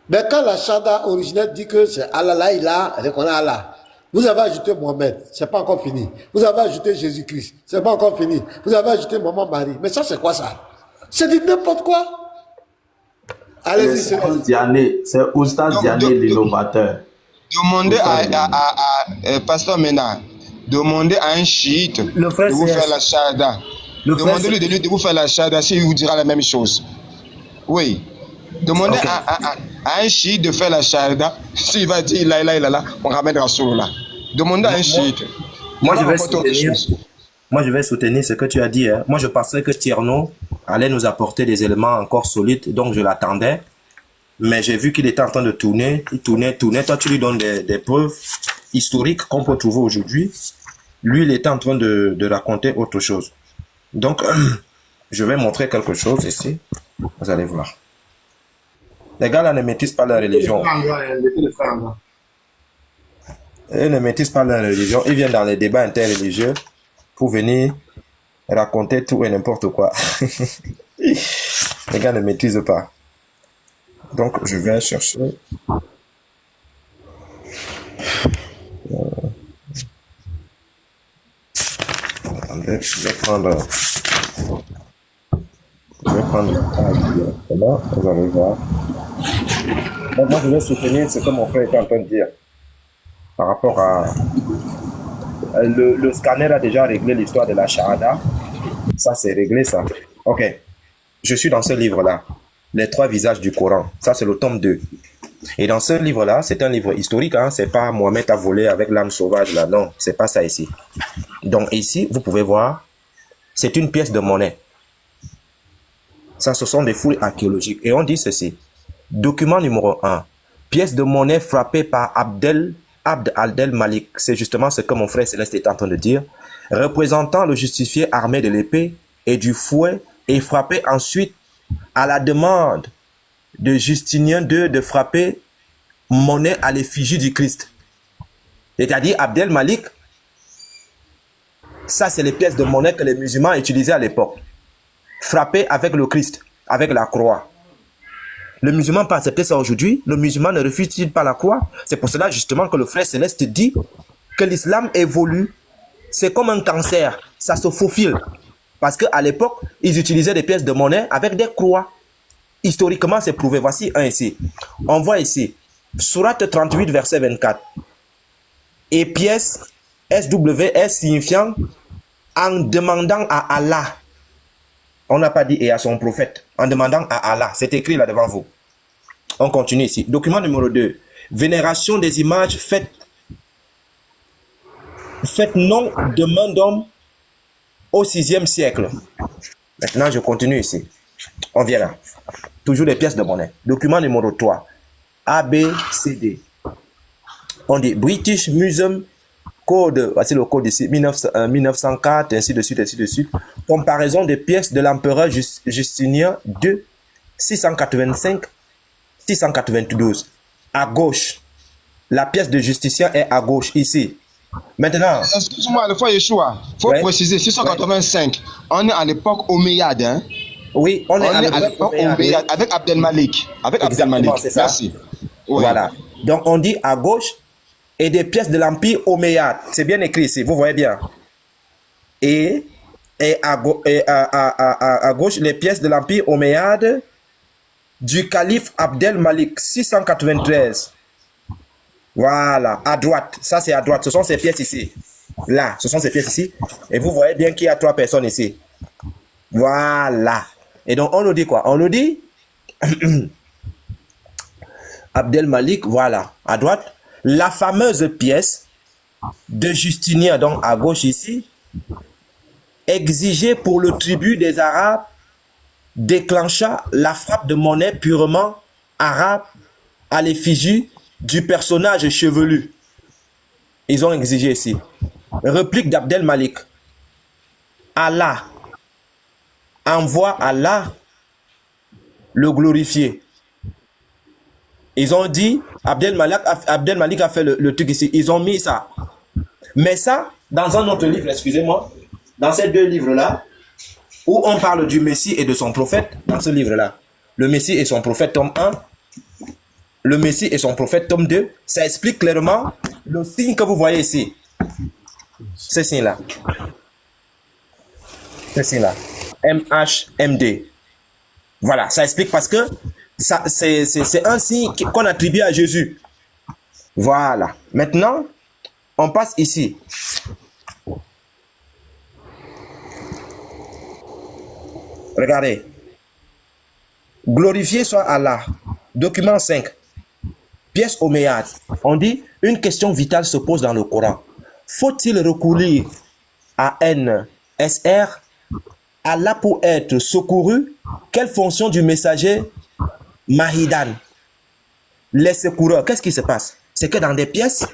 Mais quand la shahada originelle dit que c'est Allah, là, il a, reconnaît Allah. Vous avez ajouté Mohamed, c'est pas encore fini. Vous avez ajouté Jésus-Christ, c'est pas encore fini. Vous avez ajouté Maman Marie. Mais ça, c'est quoi ça? C'est du n'importe quoi. Allez-y, c'est Oustaz Diané, l'innovateur. Demandez à Pasteur Mena, demandez à un chiite de vous faire la shahada. Demandez-lui de vous faire la shahada, s'il vous dira la même chose. Oui. Demandez à un chiite de faire la shahada. S'il va dire là, on ramène Rasulullah. Demandez à un chiite. Moi, je vais soutenir ce que tu as dit. Hein. Moi, je pensais que Tierno allait nous apporter des éléments encore solides, donc je l'attendais. Mais j'ai vu qu'il était en train de tourner. Il tournait. Toi, tu lui donnes des preuves historiques qu'on peut trouver aujourd'hui. Lui, il était en train de raconter autre chose. Donc, je vais montrer quelque chose ici. Vous allez voir. Les gars là ne maîtrisent pas leur religion. Ils ne maîtrisent pas leur religion. Ils viennent dans les débats interreligieux pour venir raconter tout et n'importe quoi. Les gars ne maîtrisent pas. Donc, je vais chercher. Attendez, je vais prendre directement. Vous allez voir. Donc, moi, je vais soutenir ce que mon frère est en train de dire par rapport à... Le scanner a déjà réglé l'histoire de la shahada. Ça, c'est réglé, ça. Ok. Je suis dans ce livre-là. Les 3 visages du Coran. Ça, c'est le tome 2. Et dans ce livre-là, c'est un livre historique. Hein? C'est pas Mohamed a volé avec l'âme sauvage, là. Non, c'est pas ça ici. Donc, ici, vous pouvez voir, c'est une pièce de monnaie. Ça, ce sont des fouilles archéologiques. Et on dit ceci. Document numéro 1. Pièce de monnaie frappée par Abd al-Malik. C'est justement ce que mon frère Céleste est en train de dire. Représentant le justifié armé de l'épée et du fouet et frappé ensuite à la demande de Justinien II de frapper monnaie à l'effigie du Christ. C'est-à-dire Abd al-Malik, ça c'est les pièces de monnaie que les musulmans utilisaient à l'époque. Frapper avec le Christ, avec la croix. Le musulman peut accepter ça aujourd'hui. Le musulman ne refuse-t-il pas la croix? C'est pour cela justement que le frère Céleste dit que l'islam évolue. C'est comme un cancer, ça se faufile. Parce qu'à l'époque, ils utilisaient des pièces de monnaie avec des croix. Historiquement, c'est prouvé. Voici un ici. On voit ici, Sourate 38, verset 24. Et pièce SWS signifiant en demandant à Allah. On n'a pas dit et à son prophète. En demandant à Allah. C'est écrit là devant vous. On continue ici. Document numéro 2. Vénération des images faites non de main d'homme au 6e siècle. Maintenant, je continue ici. On vient là. Toujours les pièces de monnaie. Document numéro 3. ABCD. On dit British Museum Code. Voici le code ici. 1904, ainsi de suite, ainsi de suite. Comparaison des pièces de l'empereur Justinien de 685-692. À gauche. La pièce de Justinien est à gauche, ici. Maintenant. Excuse-moi, le fois Yeshua, il faut préciser, 685, on est à l'époque Omeyyade, hein? Oui, on est à l'époque Omeyyade, avec Abd al-Malik. Avec Abd al-Malik, c'est ça. Merci. Oui. Voilà. Donc, on dit à gauche, et des pièces de l'Empire Omeyyade. C'est bien écrit ici, vous voyez bien. Et à gauche, les pièces de l'Empire Omeyyade du calife Abd al-Malik, 693. Voilà, à droite. Ça, c'est à droite. Ce sont ces pièces ici. Là, ce sont ces pièces ici. Et vous voyez bien qu'il y a 3 personnes ici. Voilà. Et donc, on nous dit quoi? On nous dit Abd al-Malik, voilà, à droite. La fameuse pièce de Justinien, donc à gauche ici, exigée pour le tribut des Arabes, déclencha la frappe de monnaie purement arabe à l'effigie du personnage chevelu. Ils ont exigé ici. Réplique d'Abd al-Malik. Allah envoie Allah le glorifier. Ils ont dit, Abdel Malik a fait le truc ici. Ils ont mis ça. Mais ça, dans un autre livre, excusez-moi, dans ces deux livres-là, où on parle du Messie et de son prophète, dans ce livre-là, le Messie et son prophète, tome 1, le Messie et son prophète, tome 2, ça explique clairement le signe que vous voyez ici. Ce signe-là. Ce signe-là. MHMD. Voilà, ça explique parce que c'est un signe qu'on attribue à Jésus. Voilà. Maintenant, on passe ici. Regardez. Glorifié soit Allah. Document 5. Pièce Omeyyade. On dit, une question vitale se pose dans le Coran. Faut-il recourir à NSR, Allah pour être secouru? Quelle fonction du messager Mahidan? Les secoureurs, qu'est-ce qui se passe? C'est que dans des pièces,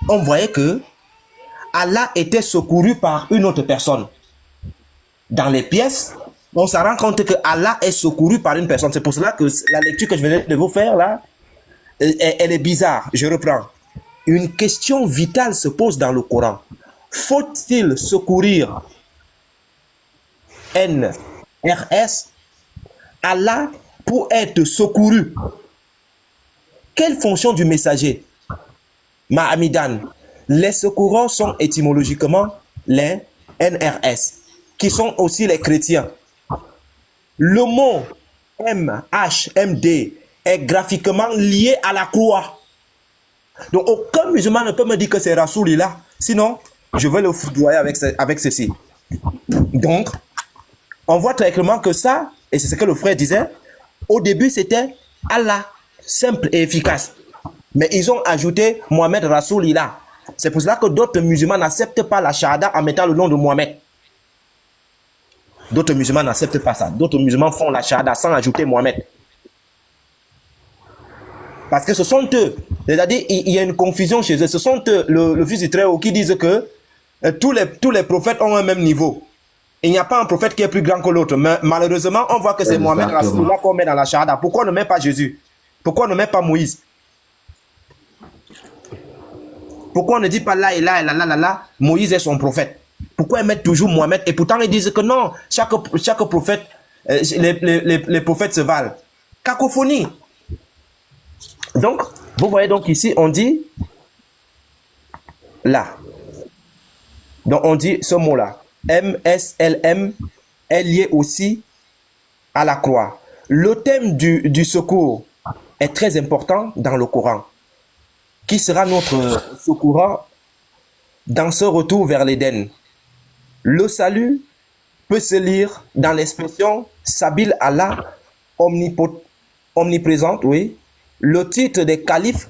on voyait que Allah était secouru par une autre personne. Dans les pièces, on se rend compte que Allah est secouru par une personne. C'est pour cela que la lecture que je venais de vous faire là, elle est bizarre. Je reprends. Une question vitale se pose dans le Coran. Faut-il secourir NRS, Allah pour être secouru? Quelle fonction du messager Mahamidan? Les secourants sont étymologiquement les NRS, qui sont aussi les chrétiens. Le mot MHMD est graphiquement lié à la croix. Donc aucun musulman ne peut me dire que c'est Rasoulillah. Sinon, je vais le foudroyer avec ceci. Donc, on voit très clairement que ça, et c'est ce que le frère disait, au début c'était Allah, simple et efficace. Mais ils ont ajouté Mohamed Rasoulillah. C'est pour cela que d'autres musulmans n'acceptent pas la shahada en mettant le nom de Mohamed. D'autres musulmans n'acceptent pas ça. D'autres musulmans font la shahada sans ajouter Mohamed. Parce que ce sont eux. C'est-à-dire, il y a une confusion chez eux. Ce sont eux, le fils du Très-Haut, qui disent que tous les prophètes ont un même niveau. Il n'y a pas un prophète qui est plus grand que l'autre. Mais malheureusement, on voit que c'est Mohamed Rasoulillah qu'on met dans la shahada. Pourquoi on ne met pas Jésus? Pourquoi on ne met pas Moïse? Pourquoi on ne dit pas là et là et là, là, là, là, Moïse est son prophète? Pourquoi ils mettent toujours Mohamed? Et pourtant ils disent que non, chaque prophète, les prophètes se valent. Cacophonie. Donc, vous voyez donc ici, on dit là. Donc on dit ce mot-là. MSLM est lié aussi à la croix. Le thème du secours est très important dans le Coran. Qui sera notre secourant dans ce retour vers l'Éden? Le salut peut se lire dans l'expression Sabil Allah, omniprésente, oui. Le titre des califes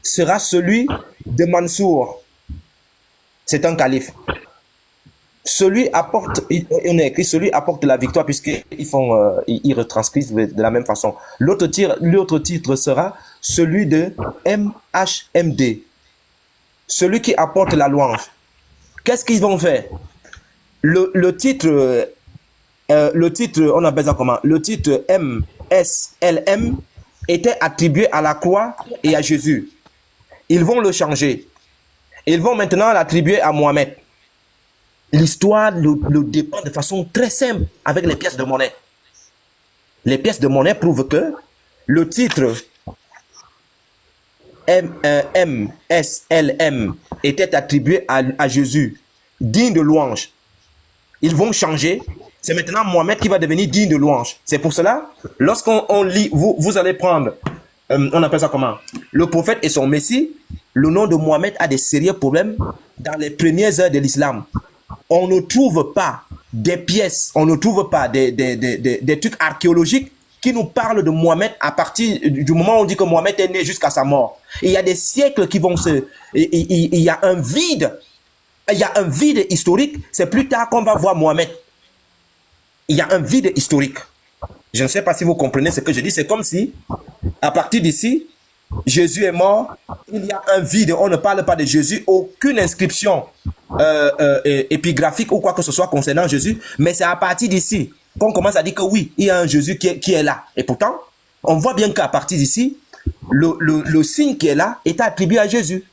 sera celui de Mansour. C'est un calife. Celui apporte, on a écrit celui apporte la victoire ils retranscrivent de la même façon. L'autre titre sera celui de MHMD. Celui qui apporte la louange. Qu'est-ce qu'ils vont faire? Le titre, on appelle ça comment? Le titre MSLM était attribué à la croix et à Jésus. Ils vont le changer. Ils vont maintenant l'attribuer à Mohamed. L'histoire le dépend de façon très simple avec les pièces de monnaie. Les pièces de monnaie prouvent que le titre MSLM était attribué à Jésus, digne de louange. Ils vont changer. C'est maintenant Mohamed qui va devenir digne de louange. C'est pour cela, lorsqu'on lit, vous allez prendre, on appelle ça comment? Le prophète et son messie. Le nom de Mohamed a des sérieux problèmes dans les premières heures de l'islam. On ne trouve pas des pièces, on ne trouve pas des trucs archéologiques qui nous parlent de Mohamed à partir du moment où on dit que Mohamed est né jusqu'à sa mort. Il y a des siècles qui vont il y a un vide. Il y a un vide historique. C'est plus tard qu'on va voir Mohamed. Il y a un vide historique. Je ne sais pas si vous comprenez ce que je dis. C'est comme si, à partir d'ici, Jésus est mort. Il y a un vide. On ne parle pas de Jésus. Aucune inscription épigraphiques ou quoi que ce soit concernant Jésus, mais c'est à partir d'ici qu'on commence à dire que oui, il y a un Jésus qui est là. Et pourtant, on voit bien qu'à partir d'ici, le signe qui est là est attribué à Jésus.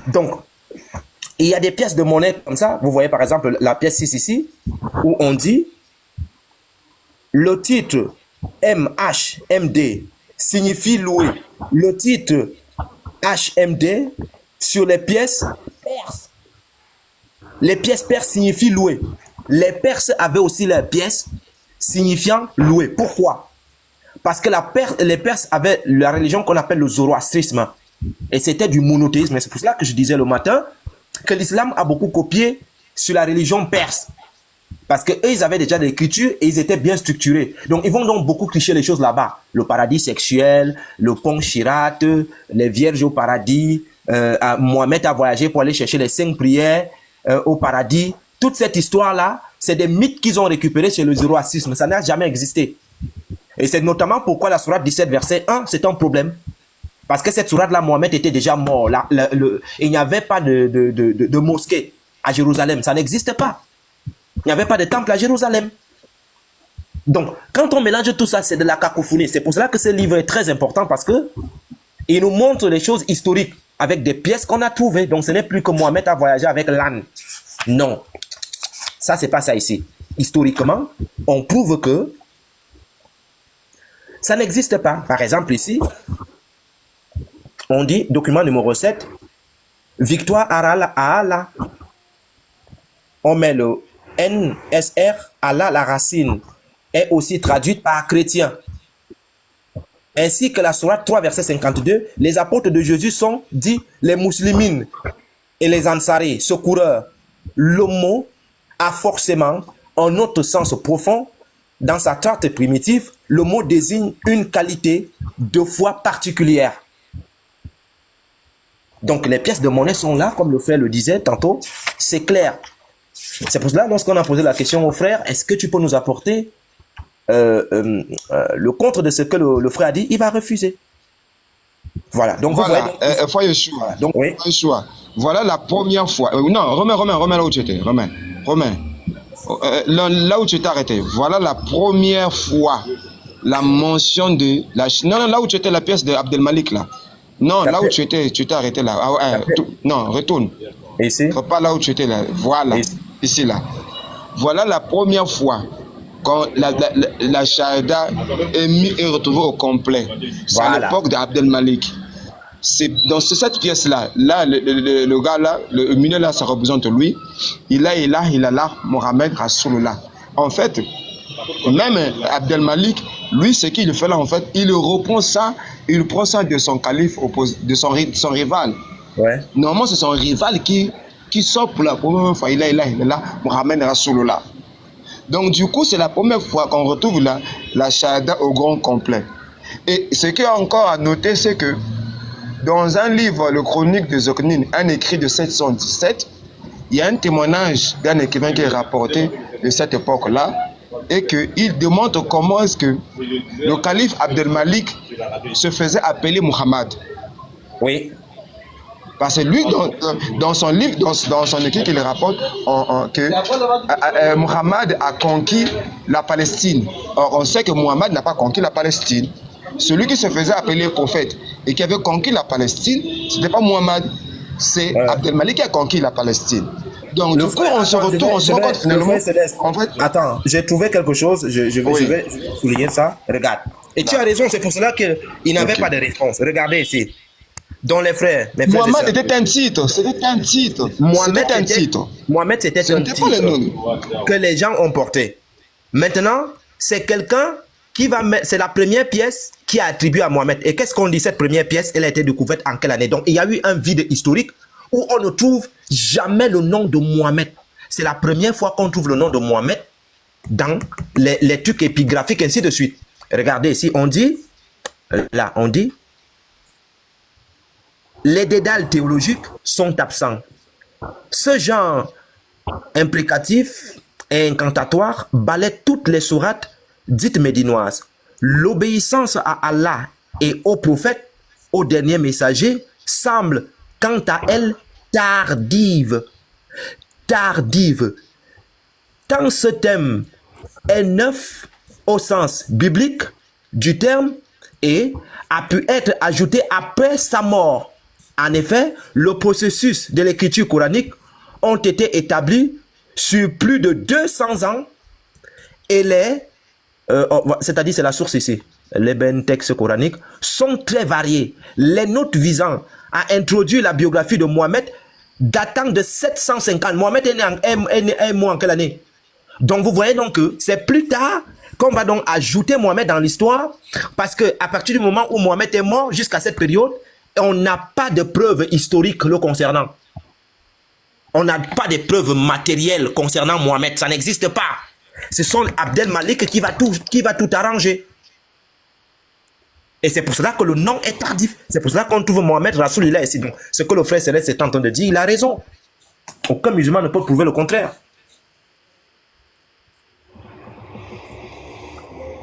Donc, il y a des pièces de monnaie comme ça. Vous voyez par exemple la pièce 6 ici, où on dit le titre MHMD signifie louer. Le titre HMD sur les pièces perses. Les pièces perses signifient louer. Les Perses avaient aussi leurs pièces signifiant louer. Pourquoi? Parce que les Perses avaient la religion qu'on appelle le zoroastrisme. Et c'était du monothéisme. Et c'est pour cela que je disais le matin que l'islam a beaucoup copié sur la religion perse. Parce qu'eux, ils avaient déjà de l'écriture et ils étaient bien structurés. Donc, ils vont donc beaucoup clicher les choses là-bas. Le paradis sexuel, le pont Chirat, les vierges au paradis, Mohamed a voyagé pour aller chercher les 5 prières au paradis. Toute cette histoire-là, c'est des mythes qu'ils ont récupérés chez le zoroastrisme. Ça n'a jamais existé. Et c'est notamment pourquoi la sourate 17, verset 1, c'est un problème. Parce que cette sourate-là, Mohamed était déjà mort. Il n'y avait pas de mosquée à Jérusalem. Ça n'existe pas. Il n'y avait pas de temple à Jérusalem. Donc, quand on mélange tout ça, c'est de la cacophonie. C'est pour cela que ce livre est très important parce que il nous montre les choses historiques avec des pièces qu'on a trouvées. Donc, ce n'est plus que Mohamed a voyagé avec l'âne. Non. Ça, c'est pas ça ici. Historiquement, on prouve que ça n'existe pas. Par exemple, ici, on dit, document numéro 7, victoire à Allah. On met le NSR, Allah, la racine, est aussi traduite par chrétien. Ainsi que la sourate 3, verset 52, les apôtres de Jésus sont dits les musulmines et les ansari, secoureurs. Le mot a forcément un autre sens profond. Dans sa charte primitive, le mot désigne une qualité de foi particulière. Donc les pièces de monnaie sont là, comme le frère le disait tantôt, c'est clair. C'est pour cela, lorsqu'on a posé la question au frère, est-ce que tu peux nous apporter le contre de ce que le frère a dit, il va refuser. Voilà. Donc voilà, vous voyez. Donc, oui. Voilà la première fois. Non, remets là où tu étais. Remets. Là où tu t'es arrêté. Voilà la première fois la mention de la. Non, là où tu étais, la pièce de Abdelmalik là. Non, là où tu t'es arrêté là. Non, retourne. Ici. Pas là où tu étais là. Voilà. Ici là. Voilà la première fois quand la Shahada est retrouvée au complet. C'est à l'époque d'Abdelmalik. C'est dans cette pièce-là, le gars là, le milieu là, ça représente lui. Il a là, Mohamed Rasulullah. En fait, même Abdelmalik, lui, ce qu'il fait là, en fait, il reprend ça, il prend ça de son calife, de son rival. Ouais. Normalement, c'est son rival qui sort pour la première fois. Il est là, Mohamed Rasulullah. Donc, du coup, c'est la première fois qu'on retrouve la Shahada au grand complet. Et ce qu'il y a encore à noter, c'est que dans un livre, le Chronique de Zoknin, un écrit de 717, il y a un témoignage d'un écrivain qui est rapporté de cette époque-là et qu'il démontre comment est-ce que le calife Abdelmalik se faisait appeler Muhammad. Oui. Parce que lui, dans son livre, dans son écrit, il rapporte que Muhammad a conquis la Palestine. Or, on sait que Muhammad n'a pas conquis la Palestine. Celui qui se faisait appeler prophète et qui avait conquis la Palestine, ce n'était pas Muhammad, c'est Abdelmalik qui a conquis la Palestine. Donc, du coup, on se rend compte finalement. En fait, attends, j'ai trouvé quelque chose, je vais souligner ça. Regarde. Et tu as raison, c'est pour cela qu'il n'avait pas de réponse. Regardez ici. Dans les frères. Mohamed était un titre. C'était un titre. Mohamed, c'était un titre que les gens ont porté. Maintenant, c'est quelqu'un qui va mettre. C'est la première pièce qui est attribuée à Mohamed. Et qu'est-ce qu'on dit? Cette première pièce, elle a été découverte en quelle année? Donc, il y a eu un vide historique où on ne trouve jamais le nom de Mohamed. C'est la première fois qu'on trouve le nom de Mohamed dans les trucs épigraphiques, ainsi de suite. Regardez ici, on dit. Là, on dit. Les dédales théologiques sont absents. Ce genre implicatif et incantatoire balaie toutes les sourates dites médinoises. L'obéissance à Allah et au prophète, au dernier messager, semble quant à elle tardive tardive. Tant ce thème est neuf au sens biblique du terme et a pu être ajouté après sa mort. En effet, le processus de l'écriture coranique ont été établis sur plus de 200 ans et c'est-à-dire c'est la source ici, les textes coraniques sont très variés. Les notes visant à introduire la biographie de Mohammed datant de 750. Mohammed est mort en quelle année? Donc vous voyez donc que c'est plus tard qu'on va donc ajouter Mohammed dans l'histoire, parce que à partir du moment où Mohammed est mort jusqu'à cette période, on n'a pas de preuves historiques le concernant. On n'a pas de preuves matérielles concernant Mohammed, ça n'existe pas. Ce sont Abdel Malik qui va tout arranger. Et c'est pour cela que le nom est tardif. C'est pour cela qu'on trouve Mohammed Rasoulillah ici. Donc, ce que le frère Céleste est en train de dire, il a raison. Aucun musulman ne peut prouver le contraire.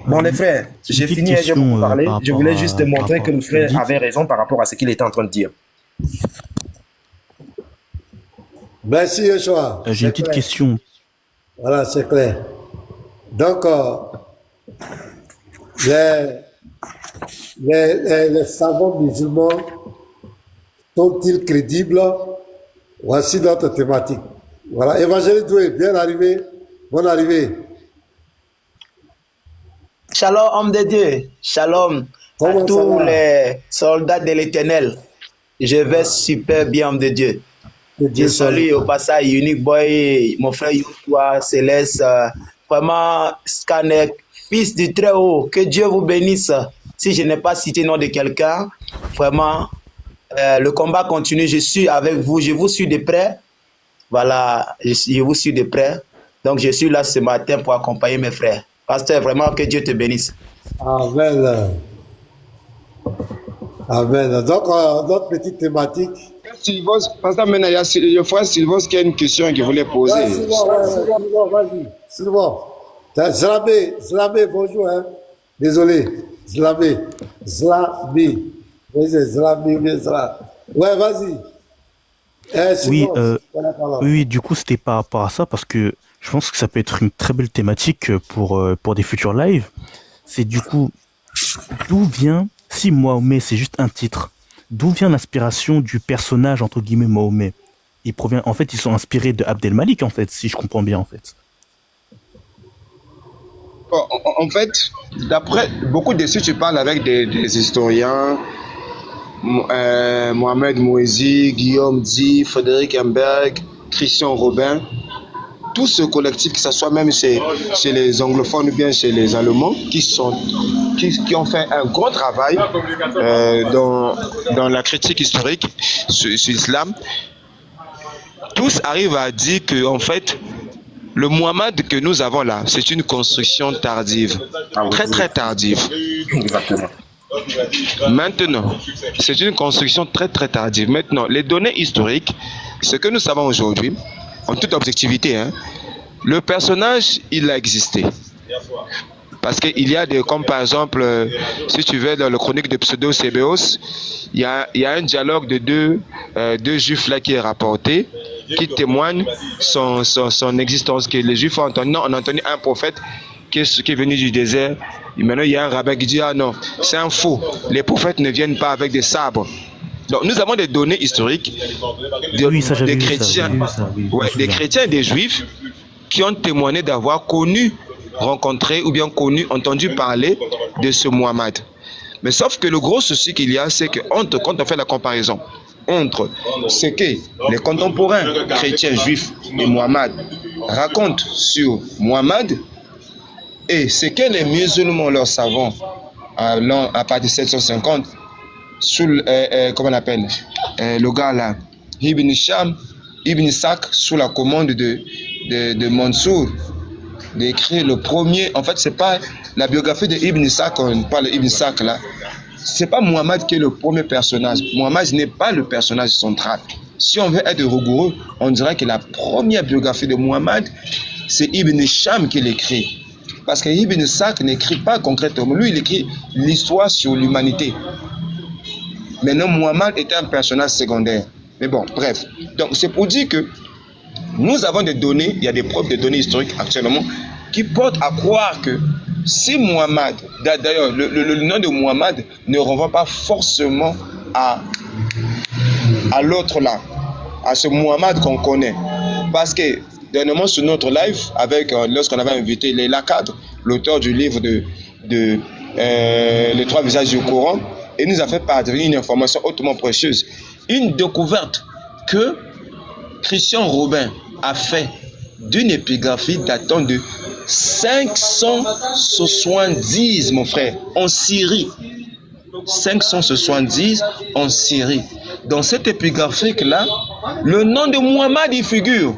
Bon, les frères, j'ai fini et j'ai beaucoup parlé. Je voulais juste montrer que le frère avait raison par rapport à ce qu'il était en train de dire. Merci, Yeshua. J'ai une petite question. Voilà, c'est clair. Donc, les savants musulmans sont-ils crédibles? Voici notre thématique. Voilà, Évangéliste Doué, bien arrivé. Bonne arrivée. Shalom, homme de Dieu. Shalom à tous les soldats de l'Éternel. Je vais super bien, homme de Dieu. Je salue au passage Unique Boy, mon frère Yoshua, Céleste, vraiment Scanek, fils du Très-Haut. Que Dieu vous bénisse. Si je n'ai pas cité le nom de quelqu'un, vraiment, le combat continue. Je suis avec vous, je vous suis de près. Voilà, je vous suis de près. Donc, je suis là ce matin pour accompagner mes frères. Pasteur, vraiment, que Dieu te bénisse. Amen. Amen. Donc, notre petite thématique. Sylvos, Pasteur, maintenant, il y a le frère Sylvos qui a une question qu'il voulait poser. Ouais, Sylvos, vas-y. Sylvos. Zlamé, bonjour. Hein. Désolé. Zlamé. Ouais, vas-y. Oui, du coup, c'était par rapport à ça, parce que je pense que ça peut être une très belle thématique pour des futurs lives. C'est du coup, d'où vient, si Mahomet c'est juste un titre, d'où vient l'inspiration du personnage, entre guillemets, Mahomet? En fait, ils sont inspirés de Abdel Malik, en fait, si je comprends bien, en fait. En fait, d'après beaucoup de sites, tu parles avec des historiens, Mohamed Moïsi, Guillaume Di, Frédéric Emberg, Christian Robin, tout ce collectif, que ce soit même chez les anglophones ou bien chez les Allemands, qui ont fait un grand travail dans la critique historique sur l'islam, tous arrivent à dire que, en fait, le Muhammad que nous avons là, c'est une construction tardive, très très tardive. Exactement. Maintenant, c'est une construction très très tardive. Maintenant, les données historiques, ce que nous savons aujourd'hui, en toute objectivité, hein, le personnage, il a existé. Parce qu'il y a des, comme par exemple, si tu veux, dans le chronique de Pseudo-Sébéos, il y a un dialogue de deux juifs là qui est rapporté, qui témoigne son existence, que les juifs ont entendu. Non, on a entendu un prophète qui est venu du désert. Et maintenant, il y a un rabbin qui dit, ah non, c'est un faux. Les prophètes ne viennent pas avec des sabres. Donc, nous avons des données historiques des chrétiens, des chrétiens et des juifs qui ont témoigné d'avoir connu, rencontré ou bien connu, entendu parler de ce Muhammad. Mais sauf que le gros souci qu'il y a, c'est que quand on fait la comparaison entre ce que les contemporains chrétiens juifs et Muhammad racontent sur Muhammad et ce que les musulmans, leurs savants, à partir de 750, sous comment on appelle le gars là, Ibn Sak, sous la commande de Mansour, d'écrire le premier. En fait, c'est pas la biographie de Ibn Sak, on parle d'Ibn Sak là. C'est pas Muhammad qui est le premier personnage. Muhammad n'est pas le personnage central. Si on veut être rigoureux, on dirait que la première biographie de Muhammad, c'est Ibn Hisham qui l'écrit. Parce que Ibn Sak n'écrit pas concrètement. Lui, il écrit l'histoire sur l'humanité. Maintenant, Muhammad était un personnage secondaire. Mais bon, bref. Donc, c'est pour dire que nous avons des données, il y a des preuves de données historiques actuellement qui portent à croire que si Muhammad, d'ailleurs le nom de Muhammad ne renvoie pas forcément à l'autre là, à ce Muhammad qu'on connaît. Parce que dernièrement sur notre live, lorsqu'on avait invité Leila Kadr, l'auteur du livre Les trois visages du Coran, et nous a fait parvenir une information hautement précieuse, une découverte que Christian Robin a fait d'une épigraphie datant de 570, mon frère, en Syrie. 570 en Syrie. Dans cette épigraphie-là, le nom de Muhammad y figure.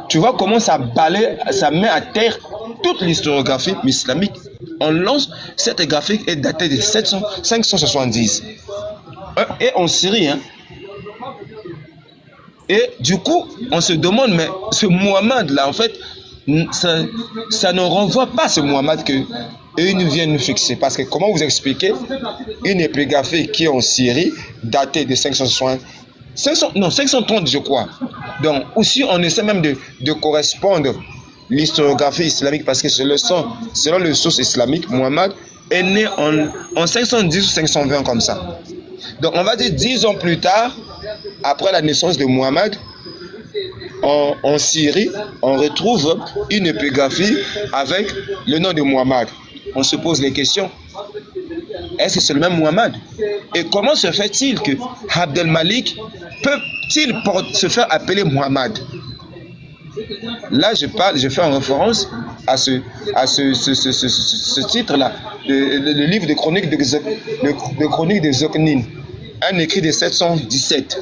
Tu vois comment ça balaye, ça met à terre toute l'historiographie islamique. On lance cette graphique est datée de 570. Et en Syrie, hein. Et du coup, on se demande, mais ce Muhammad-là, en fait, ça ne renvoie pas ce Muhammad que eux nous viennent nous fixer. Parce que comment vous expliquer une épigraphie qui est en Syrie, datée de 530, je crois. Donc, aussi, on essaie même de correspondre l'historiographie islamique, parce que selon les sources islamiques, Muhammad est né en 510 ou 520 comme ça. Donc, on va dire 10 ans plus tard, après la naissance de Muhammad, en Syrie, on retrouve une épigraphie avec le nom de Muhammad. On se pose les questions. Est-ce que c'est le même Muhammad? Et comment se fait-il que Abdel Malik peut-il se faire appeler Muhammad? Là, je fais en référence à ce titre-là, le livre de chronique de Zoknin, un écrit de 717,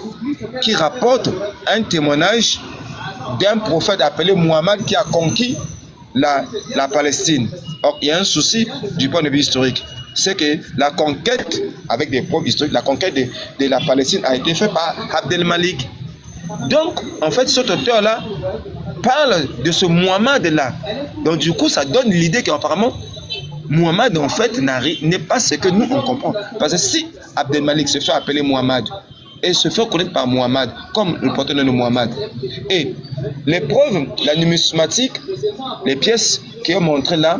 qui rapporte un témoignage d'un prophète appelé Muhammad qui a conquis la Palestine. Or, il y a un souci du point de vue historique. C'est que la conquête, avec des preuves historiques, la conquête de la Palestine a été faite par Abdel Malik. Donc, en fait, cet auteur-là parle de ce Muhammad-là. Donc, du coup, ça donne l'idée qu'apparemment, Muhammad, en fait, n'est pas ce que nous, on comprend. Parce que si Abdel Malik se fait appeler Muhammad et se fait connaître par Muhammad, comme le porte-nom de Muhammad, et les preuves, la numismatique, les pièces qui ont montré là,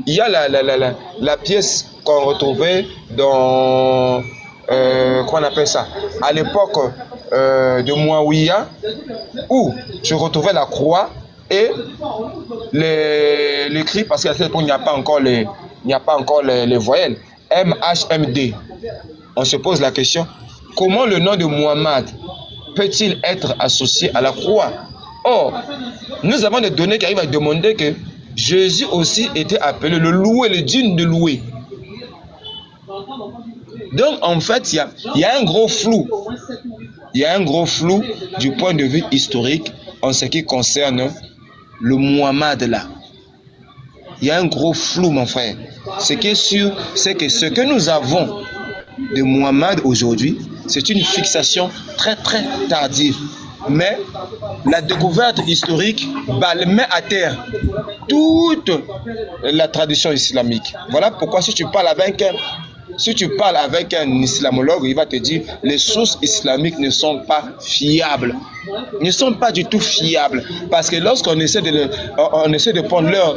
il y a la pièce qu'on retrouvait dans, comment on appelle ça, à l'époque de Muawiyah, où je retrouvais la croix et l'écrit, parce qu'à cette époque, il n'y a pas encore les voyelles, MHMD. On se pose la question, comment le nom de Muhammad peut-il être associé à la croix? Or, nous avons des données qui arrivent à demander que Jésus aussi était appelé le loué, le digne de louer. Donc, en fait, il y a un gros flou. Il y a un gros flou du point de vue historique en ce qui concerne le Muhammad là. Il y a un gros flou, mon frère. Ce qui est sûr, c'est que ce que nous avons de Muhammad aujourd'hui, c'est une fixation très très tardive. Mais la découverte historique met à terre toute la tradition islamique. Voilà pourquoi si tu parles avec un islamologue, il va te dire les sources islamiques ne sont pas fiables. Ne sont pas du tout fiables. Parce que lorsqu'on essaie de prendre leur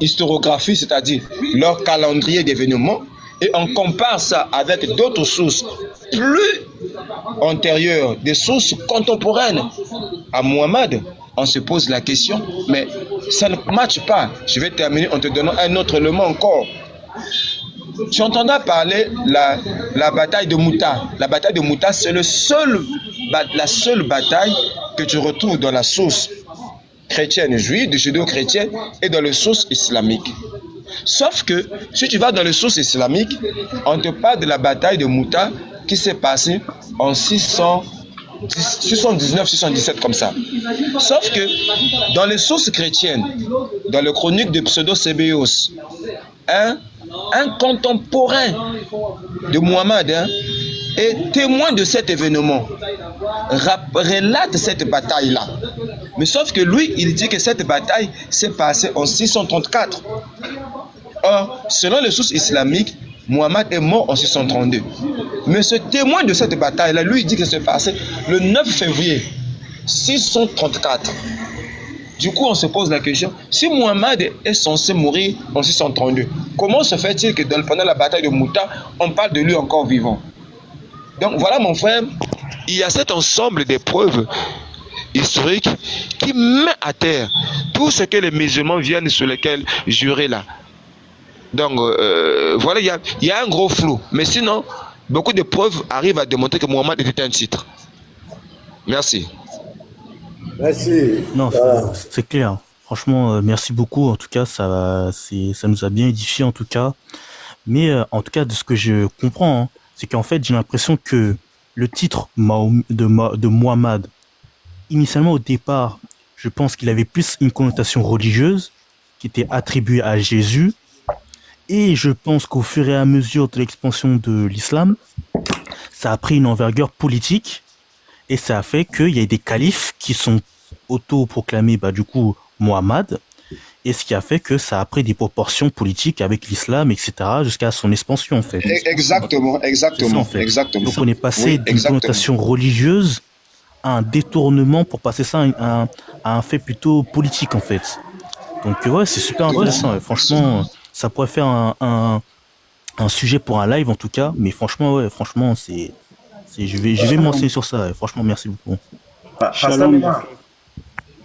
historiographie, c'est-à-dire leur calendrier d'événements, et on compare ça avec d'autres sources plus antérieures, des sources contemporaines à Muhammad, on se pose la question, mais ça ne matche pas. Je vais terminer en te donnant un autre élément encore. Tu entendras parler la bataille de Mouta. La bataille de Mouta, c'est la seule bataille que tu retrouves dans la source chrétienne juive, judéo-chrétienne et dans les sources islamiques. Sauf que si tu vas dans les sources islamiques, on te parle de la bataille de Mouta qui s'est passée en 619-617 comme ça. Sauf que dans les sources chrétiennes, dans le chronique de Pseudo-Sébéos, un contemporain de Muhammad est témoin de cet événement, relate cette bataille-là. Mais sauf que lui, il dit que cette bataille s'est passée en 634. Or, selon les sources islamiques, Muhammad est mort en 632. Mais ce témoin de cette bataille-là, lui, il dit que c'est passé le 9 février 634. Du coup, on se pose la question, si Muhammad est censé mourir en 632, comment se fait-il que pendant la bataille de Mouta, on parle de lui encore vivant? Donc voilà mon frère, il y a cet ensemble de preuves historiques qui met à terre tout ce que les musulmans viennent sur lesquels jurer là. Donc voilà, il y a un gros flou. Mais sinon, beaucoup de preuves arrivent à démontrer que Muhammad était un titre. Merci. Merci. Non, c'est clair. Franchement, merci beaucoup. En tout cas, ça nous a bien édifié en tout cas. Mais en tout cas, de ce que je comprends, hein, c'est qu'en fait, j'ai l'impression que le titre de Muhammad, initialement au départ, je pense qu'il avait plus une connotation religieuse qui était attribuée à Jésus. Et je pense qu'au fur et à mesure de l'expansion de l'islam, ça a pris une envergure politique. Et ça a fait qu'il y a des califes qui sont auto-proclamés, du coup, Muhammad. Et ce qui a fait que ça a pris des proportions politiques avec l'islam, etc., jusqu'à son expansion, en fait. Exactement. Ça, en fait. Donc on est passé d'une connotation religieuse à un détournement pour passer ça à un fait plutôt politique, en fait. Donc ouais, c'est super intéressant. Ouais. Franchement, ça pourrait faire un sujet pour un live, en tout cas. Mais franchement, je vais m'enseigner sur ça. Franchement, merci beaucoup.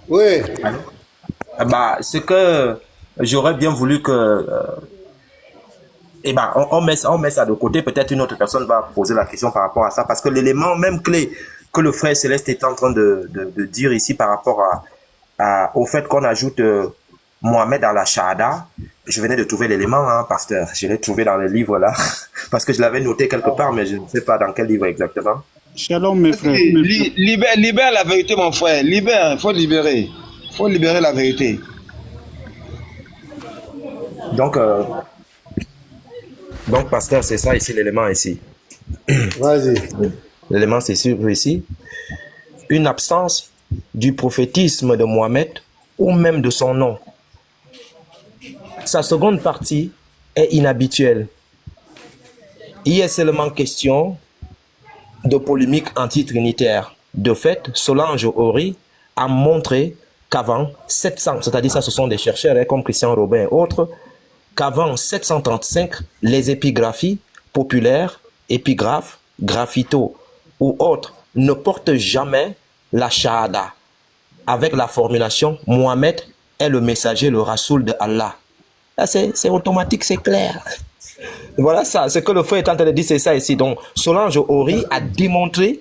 Oui. Ce que j'aurais bien voulu que... on met ça de côté. Peut-être une autre personne va poser la question par rapport à ça. Parce que l'élément même clé que le frère Céleste est en train de dire ici par rapport au fait qu'on ajoute Mohamed à la Shahada, je venais de trouver l'élément, pasteur. Je l'ai trouvé dans le livre là. Parce que je l'avais noté quelque part, mais je ne sais pas dans quel livre exactement. Shalom, mes frères. Libère la vérité, mon frère. Libère, il faut libérer. Il faut libérer la vérité. Donc, pasteur, c'est ça ici, l'élément ici. Vas-y. L'élément, c'est sûr ici. Une absence du prophétisme de Mohamed ou même de son nom. Sa seconde partie est inhabituelle. Il est seulement question de polémique anti-trinitaire. De fait, Solange Horry a montré qu'avant 700, c'est-à-dire ça ce sont des chercheurs comme Christian Robin et autres, qu'avant 735, les épigraphies populaires, épigraphes, graffito ou autres ne portent jamais la shahada avec la formulation Mohamed est le messager, le rasoul de Allah. Là, c'est automatique, c'est clair. Voilà ça, ce que le frère est en train de dire, c'est ça ici. Donc, Solange Horry a démontré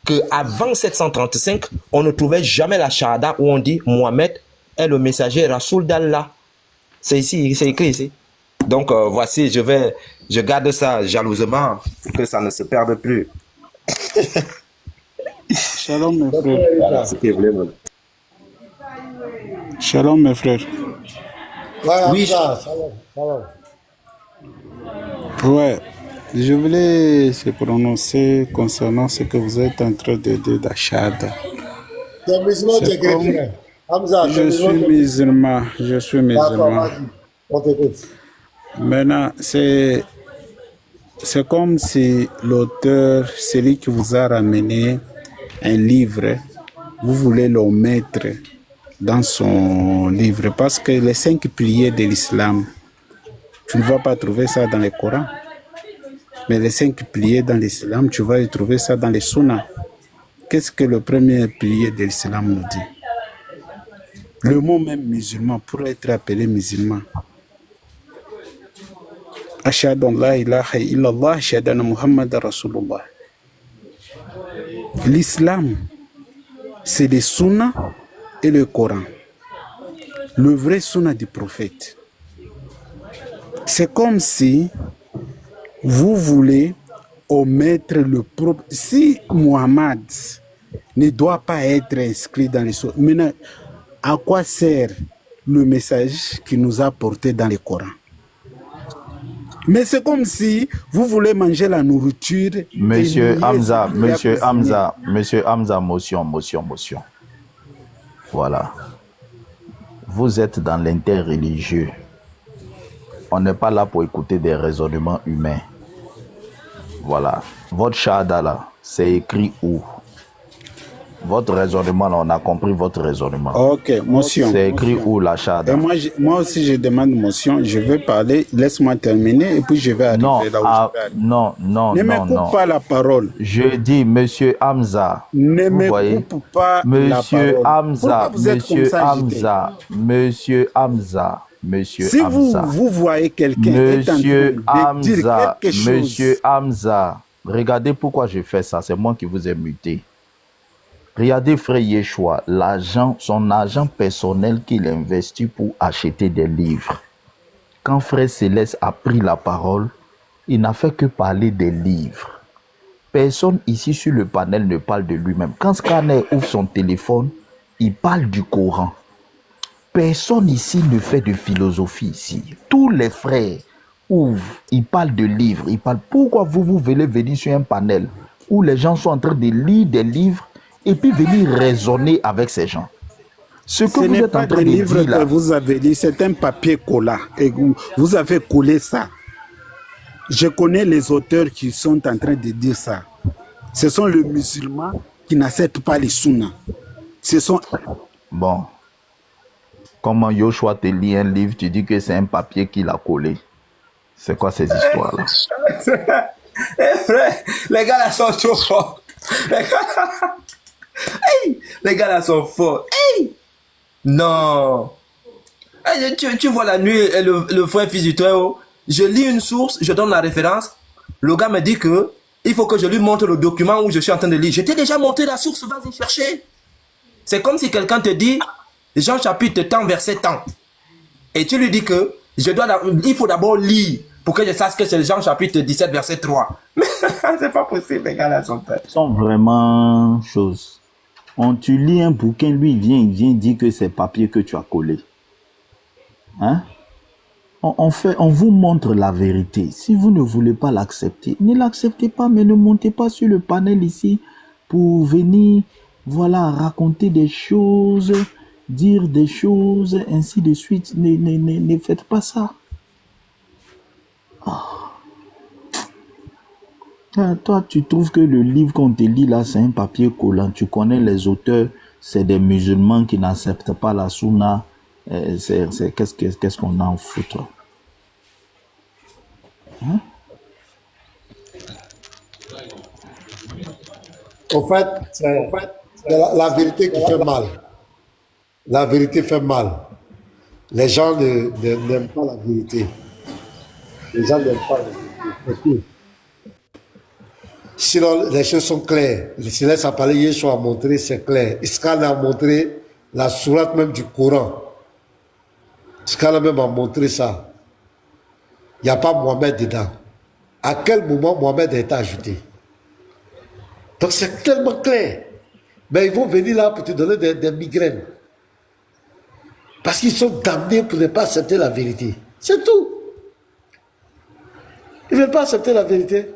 qu'avant 735, on ne trouvait jamais la shahada où on dit Mohamed est le messager rasoul d'Allah. C'est ici, c'est écrit ici. Donc, voici, je garde ça jalousement pour que ça ne se perde plus. Shalom, mes frères. Voilà, ce qui est vrai, même. Shalom, mes frères. Oui, shalom. Ouais, je voulais se prononcer concernant ce que vous êtes en train de dire d'Achad. Tu es musulman, tu es chrétien. Hamza, Je suis musulman. On t'écoute. Maintenant, c'est comme si l'auteur, celui qui vous a ramené un livre, vous voulez le mettre dans son livre. Parce que les 5 piliers de l'islam, tu ne vas pas trouver ça dans le Coran. Mais les 5 piliers dans l'islam, tu vas y trouver ça dans les sunnas. Qu'est-ce que le premier pilier de l'islam nous dit? Le mot même musulman, pour être appelé musulman. Ashhadu an la ilaha illallah, ashhadu anna Muhammadan Rasulullah. L'islam, c'est les sunnas et le Coran. Le vrai sunna du prophète. C'est comme si vous voulez omettre le propre. Si Muhammad ne doit pas être inscrit dans les sunnas, maintenant, à quoi sert le message qu'il nous a porté dans le Coran? Mais c'est comme si vous voulez manger la nourriture. Monsieur Hamza, motion. Voilà. Vous êtes dans l'interreligieux. On n'est pas là pour écouter des raisonnements humains. Voilà. Votre shahada là, c'est écrit où? Votre raisonnement, là, on a compris votre raisonnement. Ok, motion. C'est écrit où la shahada? Et moi aussi, je demande motion. Je vais parler. Laisse-moi terminer et puis je vais arriver là où je vais arriver. Non. Ne me coupe pas la parole. Je dis, monsieur Hamza. Ne me coupe pas monsieur la parole. Hamza, monsieur Hamza. Si vous voyez quelqu'un est en train de dire quelque chose. Monsieur Hamza, regardez pourquoi je fais ça. C'est moi qui vous ai muté. Regardez frère Yeshua, son argent personnel qu'il investit pour acheter des livres. Quand frère Céleste a pris la parole, il n'a fait que parler des livres. Personne ici sur le panel ne parle de lui-même. Quand Scanner ouvre son téléphone, il parle du Coran. Personne ici ne fait de philosophie ici. Tous les frères ouvrent, ils parlent de livres. Ils parlent. Pourquoi vous voulez venir sur un panel où les gens sont en train de lire des livres et puis venir raisonner avec ces gens? Ce que vous êtes en train de dire là, que vous avez dit, c'est un papier collant et vous avez collé ça. Je connais les auteurs qui sont en train de dire ça. Ce sont les musulmans qui n'acceptent pas les sunnas. Ce sont... Bon. Comment Yoshua te lit un livre, tu dis que c'est un papier qu'il a collé. C'est quoi ces histoires-là? Frère, les gars là sont trop forts. Les gars là sont forts. Non. Tu vois la nuit, le frère fils du Très-Haut, je lis une source, je donne la référence. Le gars me dit que il faut que je lui montre le document où je suis en train de lire. Je t'ai déjà montré la source, vas-y chercher. C'est comme si quelqu'un te dit Jean chapitre tant, verset tant. Et tu lui dis que il faut d'abord lire pour que je sache que c'est Jean chapitre 17, verset 3. Mais c'est pas possible, les gars là sont peurs. Ils sont vraiment choses. Tu lis un bouquin, lui, il vient dire que c'est papier que tu as collé. Hein? On vous montre la vérité. Si vous ne voulez pas l'accepter, ne l'acceptez pas, mais ne montez pas sur le panel ici pour venir, voilà, raconter des choses, dire des choses, ainsi de suite. Ne faites pas ça. Toi, tu trouves que le livre qu'on te lit là, c'est un papier collant. Tu connais les auteurs, c'est des musulmans qui n'acceptent pas la sunna. Qu'est-ce qu'on a en foutre? Hein? En fait, c'est la vérité qui fait mal. La vérité fait mal. Les gens n'aiment pas la vérité. Les gens n'aiment pas la vérité. Sinon, les choses sont claires. Le Céleste a parlé, Yeshua a montré, c'est clair. Iskan a montré la sourate même du Coran. Iskan a même montré ça. Il n'y a pas Mohamed dedans. À quel moment Mohamed a été ajouté? Donc c'est tellement clair. Mais ils vont venir là pour te donner des migraines. Parce qu'ils sont damnés pour ne pas accepter la vérité. C'est tout. Ils ne veulent pas accepter la vérité.